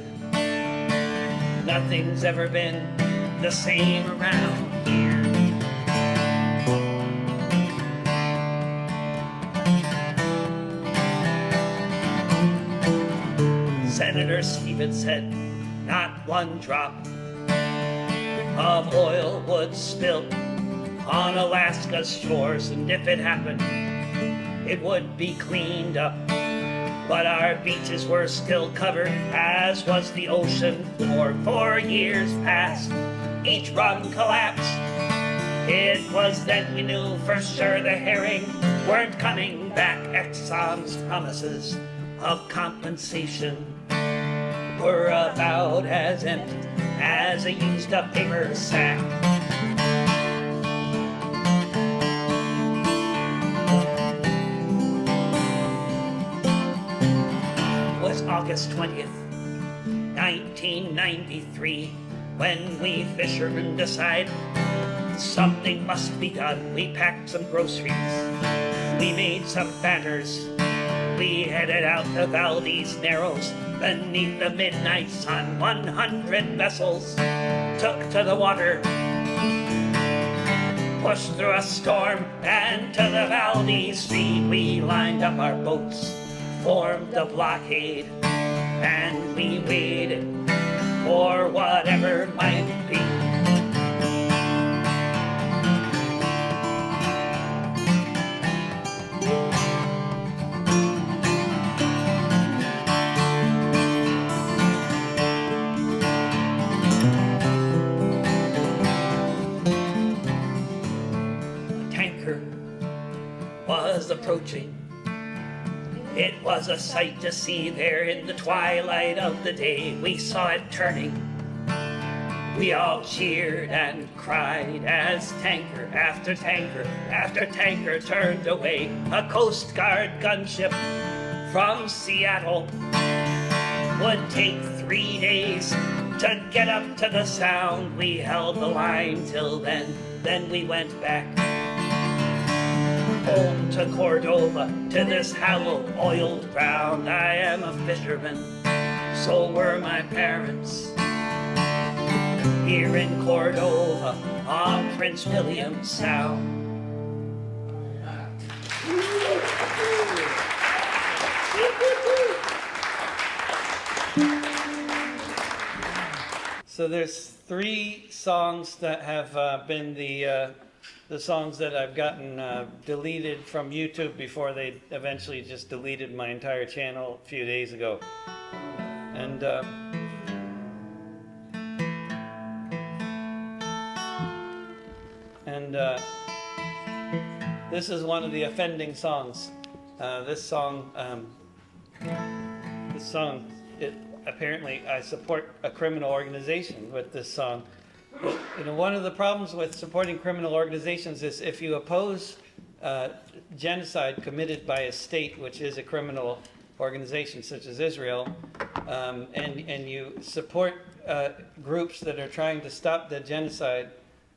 Speaker 3: Nothing's ever been the same around here. Senator Stevens said, not one drop of oil would spill on Alaska's shores, and if it happened, it would be cleaned up. But our beaches were still covered, as was the ocean floor. 4 years passed, each run collapsed. It was then we knew for sure the herring weren't coming back. Exxon's promises of compensation were about as empty as a used-up paper sack. It was August 20th, 1993, when we fishermen decide something must be done. We packed some groceries, we made some banners, we headed out the Valdez Narrows. Beneath the midnight sun, 100 vessels took to the water, pushed through a storm and to the Valdez Sea. We lined up our boats, formed a blockade, and we waited for whatever might be. Approaching. It was a sight to see there in the twilight of the day. We saw it turning. We all cheered and cried as tanker after tanker after tanker turned away. A Coast Guard gunship from Seattle would take 3 days to get up to the Sound. We held the line till then we went back home to Cordova, to this hallowed oiled ground. I am a fisherman, so were my parents. Here in Cordova, on Prince William Sound.
Speaker 4: So there's 3 songs that have been the the songs that I've gotten deleted from YouTube before they eventually just deleted my entire channel a few days ago. And this is one of the offending songs. This song, apparently I support a criminal organization with this song. But, one of the problems with supporting criminal organizations is if you oppose genocide committed by a state, which is a criminal organization such as Israel, and you support groups that are trying to stop the genocide,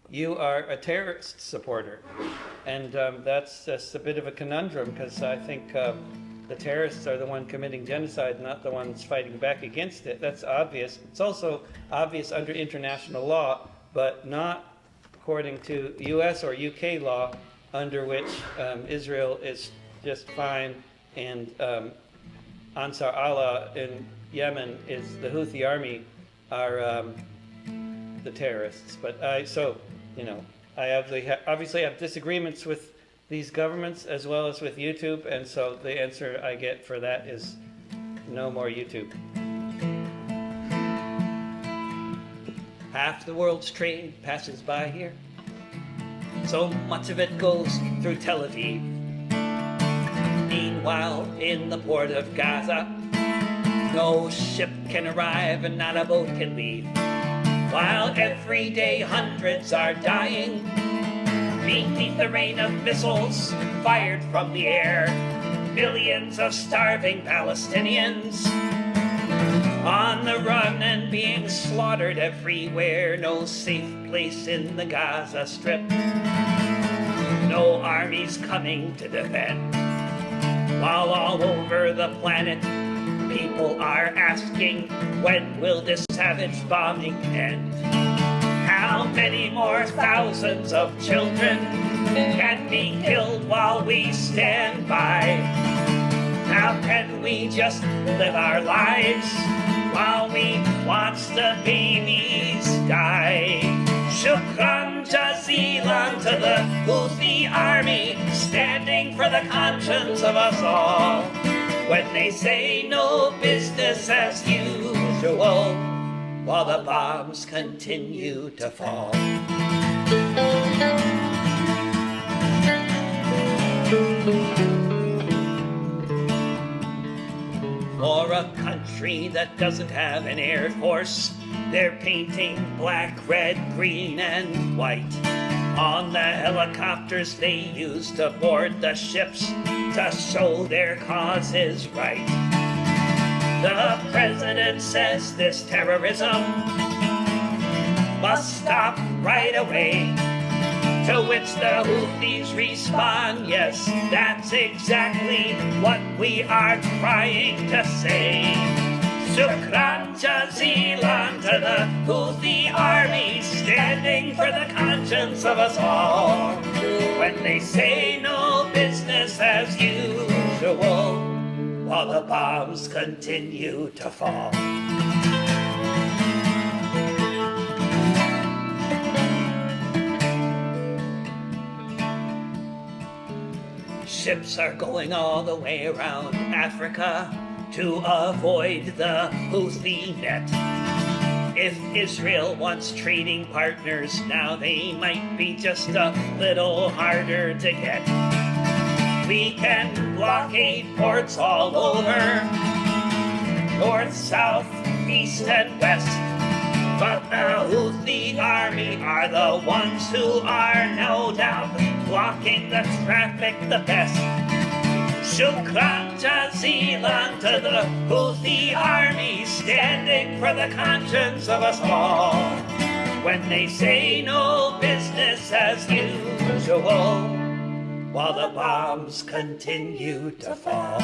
Speaker 4: you are a terrorist supporter. And that's just a bit of a conundrum, because I think the terrorists are the one committing genocide, not the ones fighting back against it. That's obvious. It's also obvious under international law, but not according to US or UK law, under which Israel is just fine, and Ansar Allah in Yemen is the Houthi army are the terrorists. But I obviously have disagreements with these governments as well as with YouTube, and so the answer I get for that is no more YouTube. Half the world's trade passes by here. So much of it goes through Tel Aviv. Meanwhile, in the port of Gaza, no ship can arrive and not a boat can leave. While every day hundreds are dying beneath the rain of missiles fired from the air. Millions of starving Palestinians on the run and being slaughtered everywhere. No safe place in the Gaza Strip. No armies coming to defend. While all over the planet, people are asking, when will this savage bombing end? How many more thousands of children can be killed while we stand by? How can we just live our lives while we watch the babies die? Shukran jazilan to the Houthi army, standing for the conscience of us all. When they say no business as usual, while the bombs continue to fall. For a country that doesn't have an air force, they're painting black, red, green, and white on the helicopters they use to board the ships to show their cause is right. The president says this terrorism must stop right away, to which the Houthis respond, yes, that's exactly what we are trying to say. Shukran jazilan to the Houthi army, standing for the conscience of us all. When they say no business as usual, while the bombs continue to fall. Ships are going all the way around Africa to avoid the Houthi net. If Israel wants trading partners now, they might be just a little harder to get. We can blockade ports all over, north, south, east, and west. But the Houthi army are the ones who are no doubt blocking the traffic the best. Shukran jazilan to the Houthi army, standing for the conscience of us all. When they say no business as usual, while the bombs continue to fall.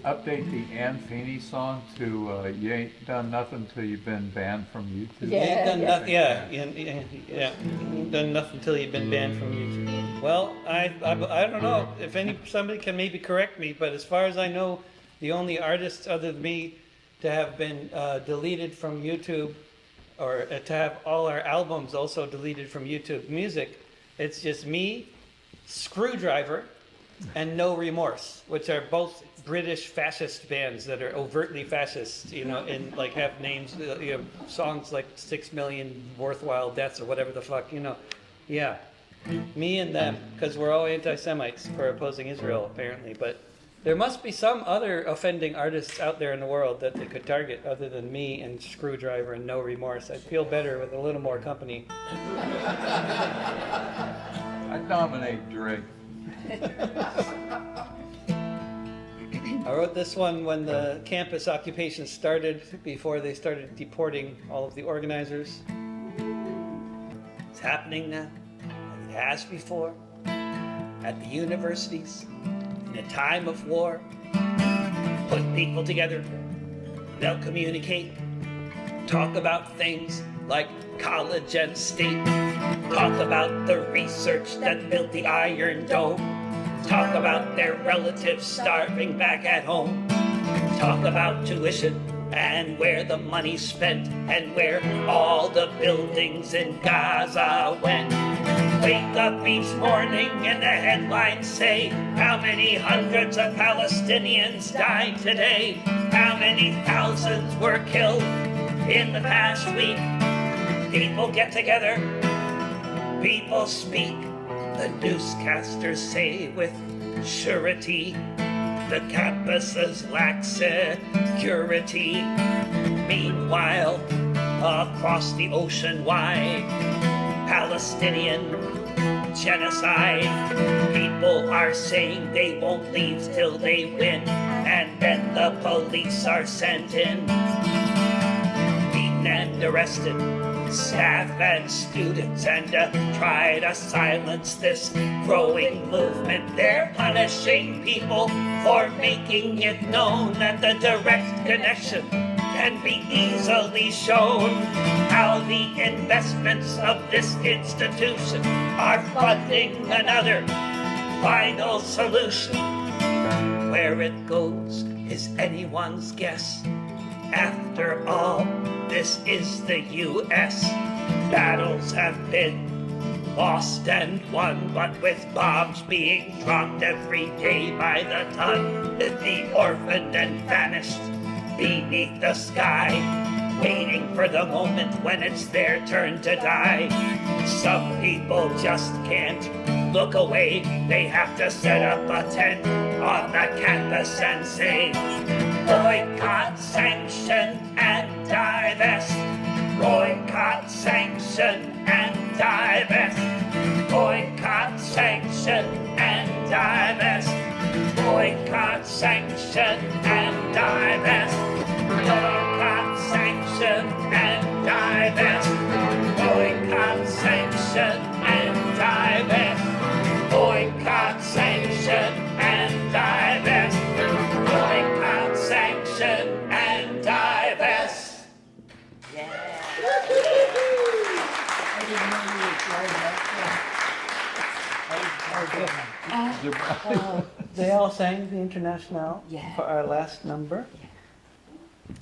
Speaker 2: update the Ann Feeney song to You Ain't Done Nothing Till You've Been Banned from YouTube?
Speaker 6: Yeah.
Speaker 4: You ain't done nothing. Yeah, you ain't done nothing until you've been banned from YouTube. Well, I don't know if somebody can maybe correct me, but as far as I know, the only artists other than me to have been deleted from YouTube, or to have all our albums also deleted from YouTube Music, it's just me, Screwdriver, and No Remorse, which are both British fascist bands that are overtly fascist, and like have names, songs like 6 Million Worthwhile Deaths or whatever the fuck, Yeah, me and them, because we're all anti-Semites for opposing Israel, apparently. But there must be some other offending artists out there in the world that they could target other than me and Screwdriver and No Remorse. I'd feel better with a little more company.
Speaker 2: I nominate Drake.
Speaker 4: I wrote this one when the campus occupation started, before they started deporting all of the organizers. It's happening now, and it has before, at the universities, in a time of war. Put people together, they'll communicate, talk about things like college and state, talk about the research that built the Iron Dome, talk about their relatives starving back at home, talk about tuition and where the money's spent and where all the buildings in Gaza went. Wake up each morning and the headlines say how many hundreds of Palestinians died today, how many thousands were killed in the past week. People get together, people speak, the newscasters say with surety the campuses lack security. Meanwhile, across the ocean wide, Palestinian genocide. People are saying they won't leave till they win, and then the police are sent in, beaten and arrested, staff and students, and try to silence this growing movement. They're punishing people for making it known that the direct connection can be easily shown. How the investments of this institution are funding another final solution. Where it goes is anyone's guess. After all, this is the U.S. Battles have been lost and won, but with bombs being dropped every day by the ton, the orphaned and vanished beneath the sky, waiting for the moment when it's their turn to die. Some people just can't look away. They have to set up a tent on the campus and say, boycott, sanction, and divest. Boycott, sanction, and divest. Boycott, sanction, and divest. Boycott, sanction, and divest. Boycott, sanction, and divest. Boycott, sanction, and divest. Boycott, sanction, and divest. Boycott, sanction, and divest. They all sang the International for our last number.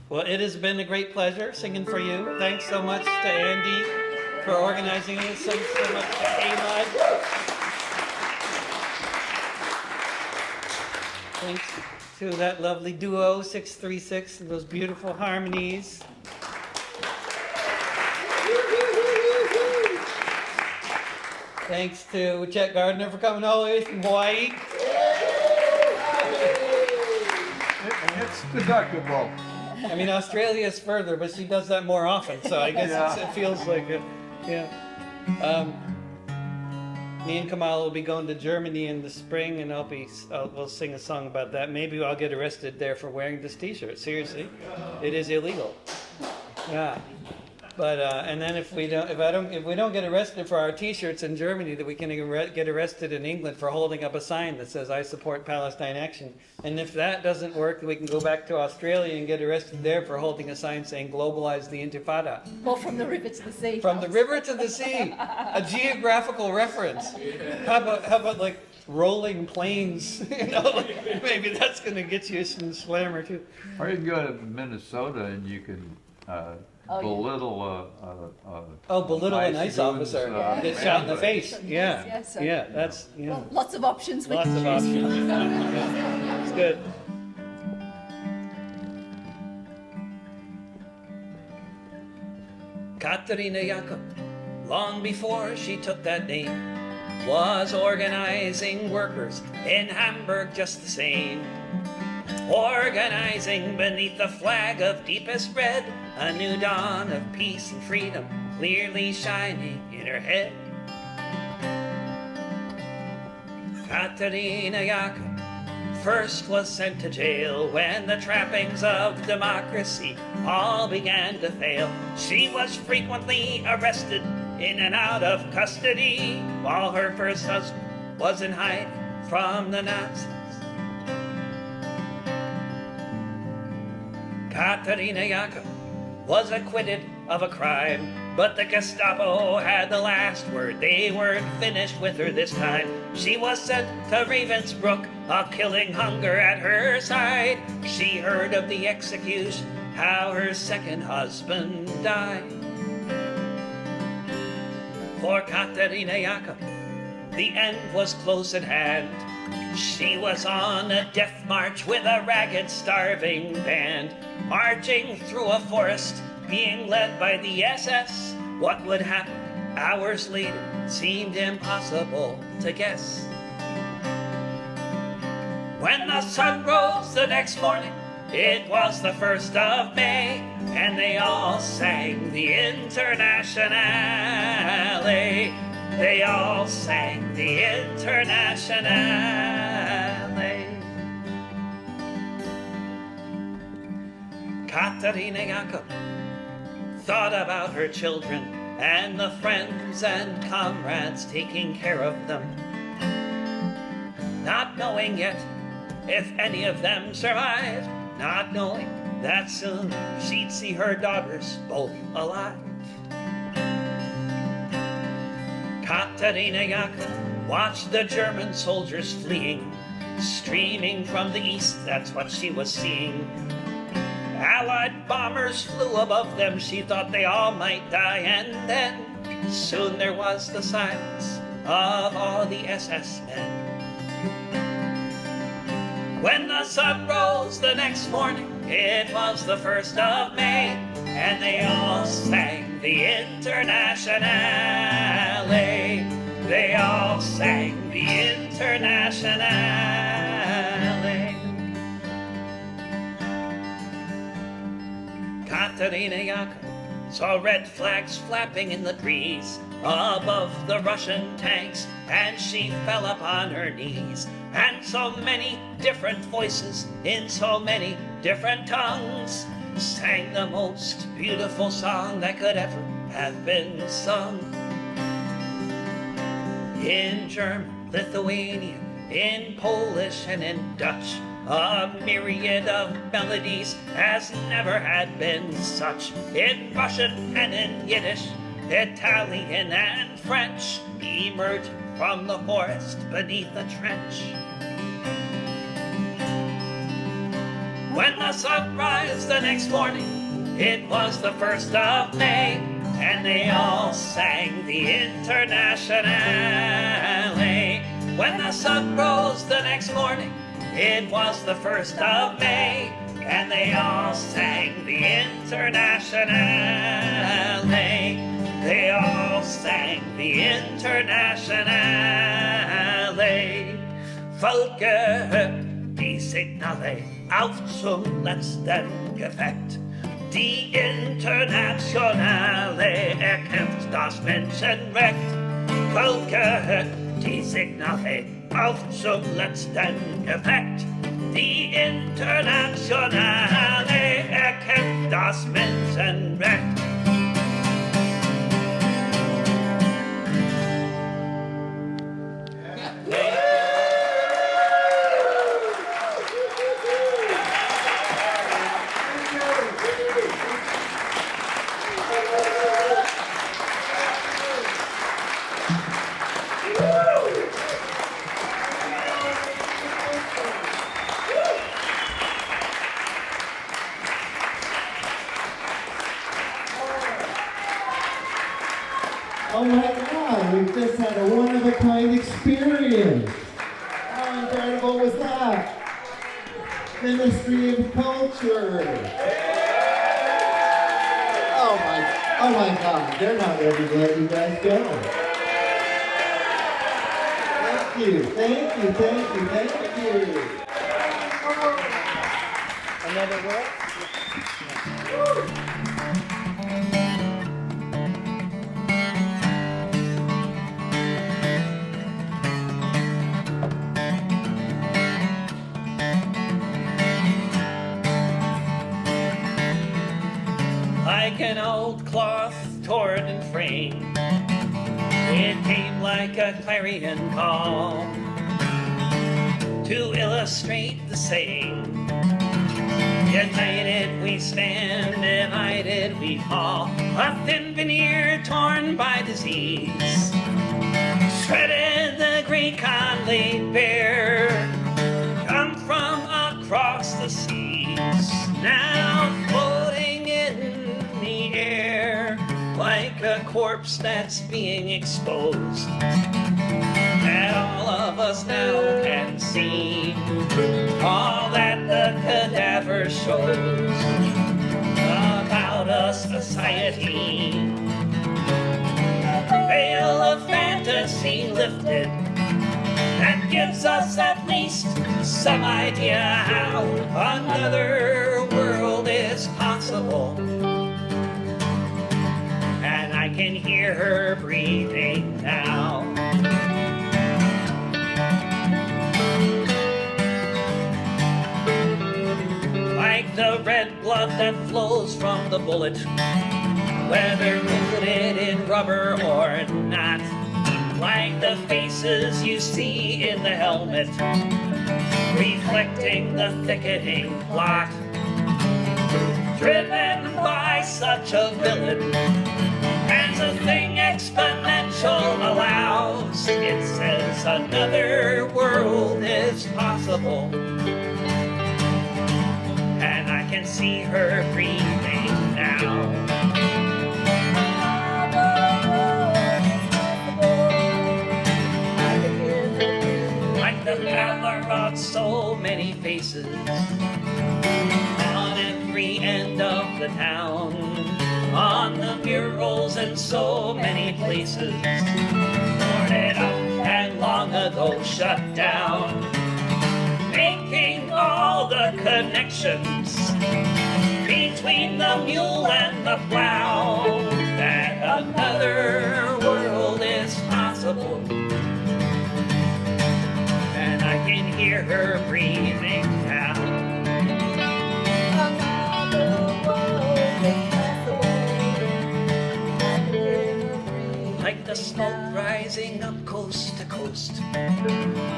Speaker 4: Well, it has been a great pleasure singing for you. Thanks so much to Andy for organizing this. Thanks so much to Ahmad. Thanks to that lovely duo, 636, and those beautiful harmonies. Thanks to Chet Gardiner for coming all the way from Hawaii.
Speaker 2: It's deductible.
Speaker 4: I mean, Australia's further, but she does that more often, so I guess it feels like it. Yeah. Me and Kamala will be going to Germany in the spring, and we'll sing a song about that. Maybe I'll get arrested there for wearing this T-shirt. Seriously, it is illegal. Yeah. But and then if we don't get arrested for our T-shirts in Germany, that we can get arrested in England for holding up a sign that says "I support Palestine action." And if that doesn't work, we can go back to Australia and get arrested there for holding a sign saying "Globalize the Intifada."
Speaker 6: Or from the river to the sea.
Speaker 4: From the river to the sea, a geographical reference. How about like rolling plains? Maybe that's going to get you some slammer too.
Speaker 2: Or you can go to Minnesota and you can belittle
Speaker 4: Belittle an ICE officer. Get shot in the face. Yeah,
Speaker 6: Yes,
Speaker 4: that's
Speaker 6: Well, lots of options. we
Speaker 4: lots
Speaker 6: can
Speaker 4: of
Speaker 6: choose
Speaker 4: options.
Speaker 6: from.
Speaker 4: Yeah. It's good. Katerina Jakob, long before she took that name, was organizing workers in Hamburg just the same. Organizing beneath the flag of deepest red, a new dawn of peace and freedom clearly shining in her head. Katerina Jakob first was sent to jail when the trappings of democracy all began to fail. She was frequently arrested in and out of custody while her first husband was in hiding from the Nazis. Katerina Jakob was acquitted of a crime, but the Gestapo had the last word. They weren't finished with her this time. She was sent to Ravensbrück, a killing hunger at her side. She heard of the execution, how her second husband died. For Katerina Jakob, the end was close at hand. She was on a death march with a ragged, starving band, marching through a forest, being led by the SS. What would happen hours later seemed impossible to guess. When the sun rose the next morning, it was the 1st of May, and they all sang the Internationale. They all sang the Internationale. Katerina Jakob thought about her children and the friends and comrades taking care of them, not knowing yet if any of them survived, not knowing that soon she'd see her daughters both alive. Katerina Jakob watched the German soldiers fleeing, streaming from the east, that's what she was seeing. Allied bombers flew above them, she thought they all might die, and then soon there was the silence of all the SS men. When the sun rose the next morning, it was the 1st of May, and they all sang the Internationale. They all sang the Internationale. Katerina Jakob saw red flags flapping in the breeze above the Russian tanks, and she fell upon her knees. And so many different voices in so many different tongues sang the most beautiful song that could ever have been sung. In German, Lithuanian, in Polish, and in Dutch, a myriad of melodies as never had been such. In Russian and in Yiddish, Italian and French, emerging from the forest beneath a trench. When the sun rose the next morning, it was the 1st of May, and they all sang the Internationale. When the sun rose the next morning, it was the 1st of May, and they all sang the Internationale. They all sang the Internationale. Völker, die Signale auf zum letzten Gefecht. Die Internationale erkämpft das Menschenrecht. Völker, die Signale auf zum letzten Gefecht. Die Internationale erkämpft das Menschenrecht.
Speaker 1: one-of-a-kind experience. How incredible was that? Ministry of Culture. Oh my God, they're not ready to let you guys go. Thank you.
Speaker 4: Another what? Like an old cloth torn and frayed, it came like a clarion call to illustrate the saying, united we stand, divided we fall. A thin veneer torn by disease shredded the great con laid bare, come from across the seas, now floating in the air like a corpse that's being exposed, that all of us now can see, all that the cadaver shows about a society, a veil of fantasy lifted that gives us at least some idea how another world is possible. And I can hear her breathing now. Like the red blood that flows from the bullet, whether coated in rubber or not, like the faces you see in the helmet, reflecting the thickening plot, driven by such a villain, as a thing exponential allows, it says another world is possible. And I can see her breathing now. Like the pallor of so many faces on every end of the town, on the murals in so many places, boarded up and long ago shut down, making all the connections between the mule and the plow, that another world is possible. And I can hear her breathing now. Like the smoke rising up coast to coast,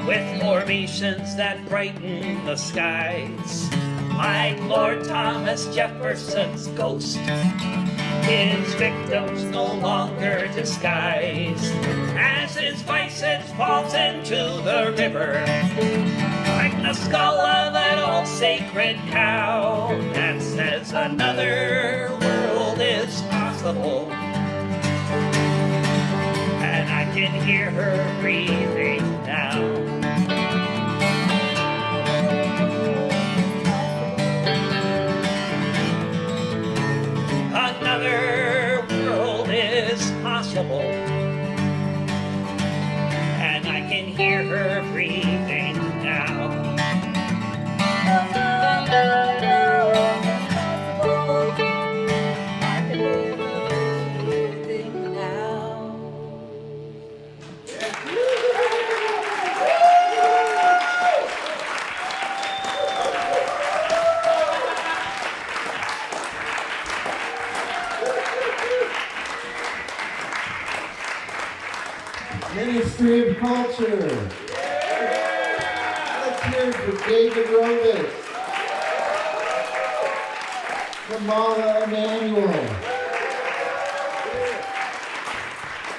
Speaker 4: with formations that brighten the skies, like Lord Thomas Jefferson's ghost, his victims no longer disguised, as his visage falls into the river, like the skull of an old sacred cow that says another world is possible. And I can hear her breathing now. Another world is possible, and I can hear her breathing now.
Speaker 1: Ministry of Culture. Let's hear it for David Rovics, Kamala, Emanuel,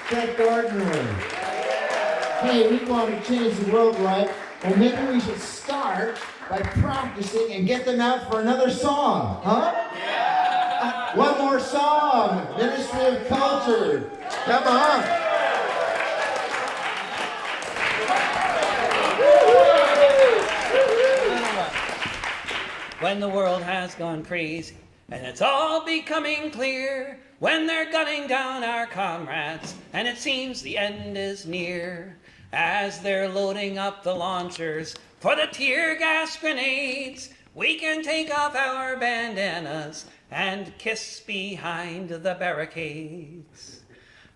Speaker 1: Chet, Gardiner. Hey, we want to change the world, right? Well, maybe we should start by practicing and get them out for another song, huh? One more song, Ministry of Culture. Come on.
Speaker 4: when the world has gone crazy, and it's all becoming clear, when they're gunning down our comrades, and it seems the end is near, as they're loading up the launchers for the tear gas grenades, we can take off our bandanas and kiss behind the barricades.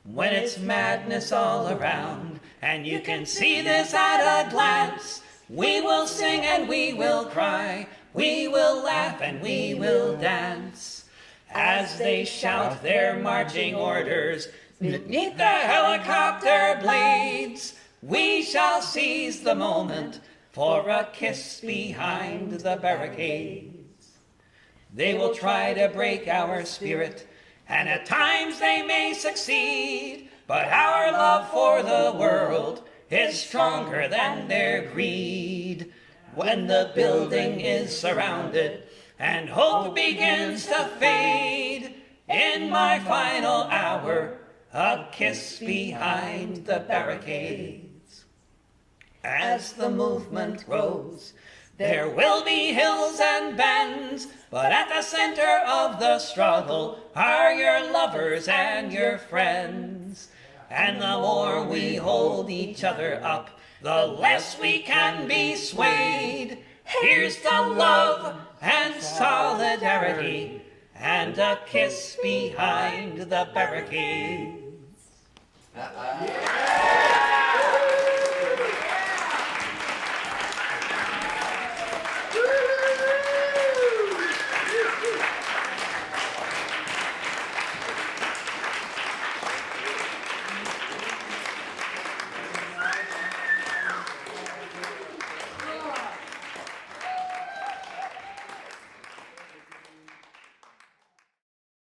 Speaker 4: When it's madness all around, and you can see this at a glance, we will sing and we will cry, we will laugh and we will dance. As they shout their marching orders beneath the helicopter blades, we shall seize the moment for a kiss behind the barricades. They will try to break our spirit, and at times they may succeed, but our love for the world is stronger than their greed. When the building is surrounded and hope begins to fade, in my final hour, a kiss behind the barricades. As the movement grows, there will be hills and bends, but at the center of the struggle are your lovers and your friends. And the more we hold each other up, the less we can be swayed. Here's to love and solidarity, and a kiss behind the barricades.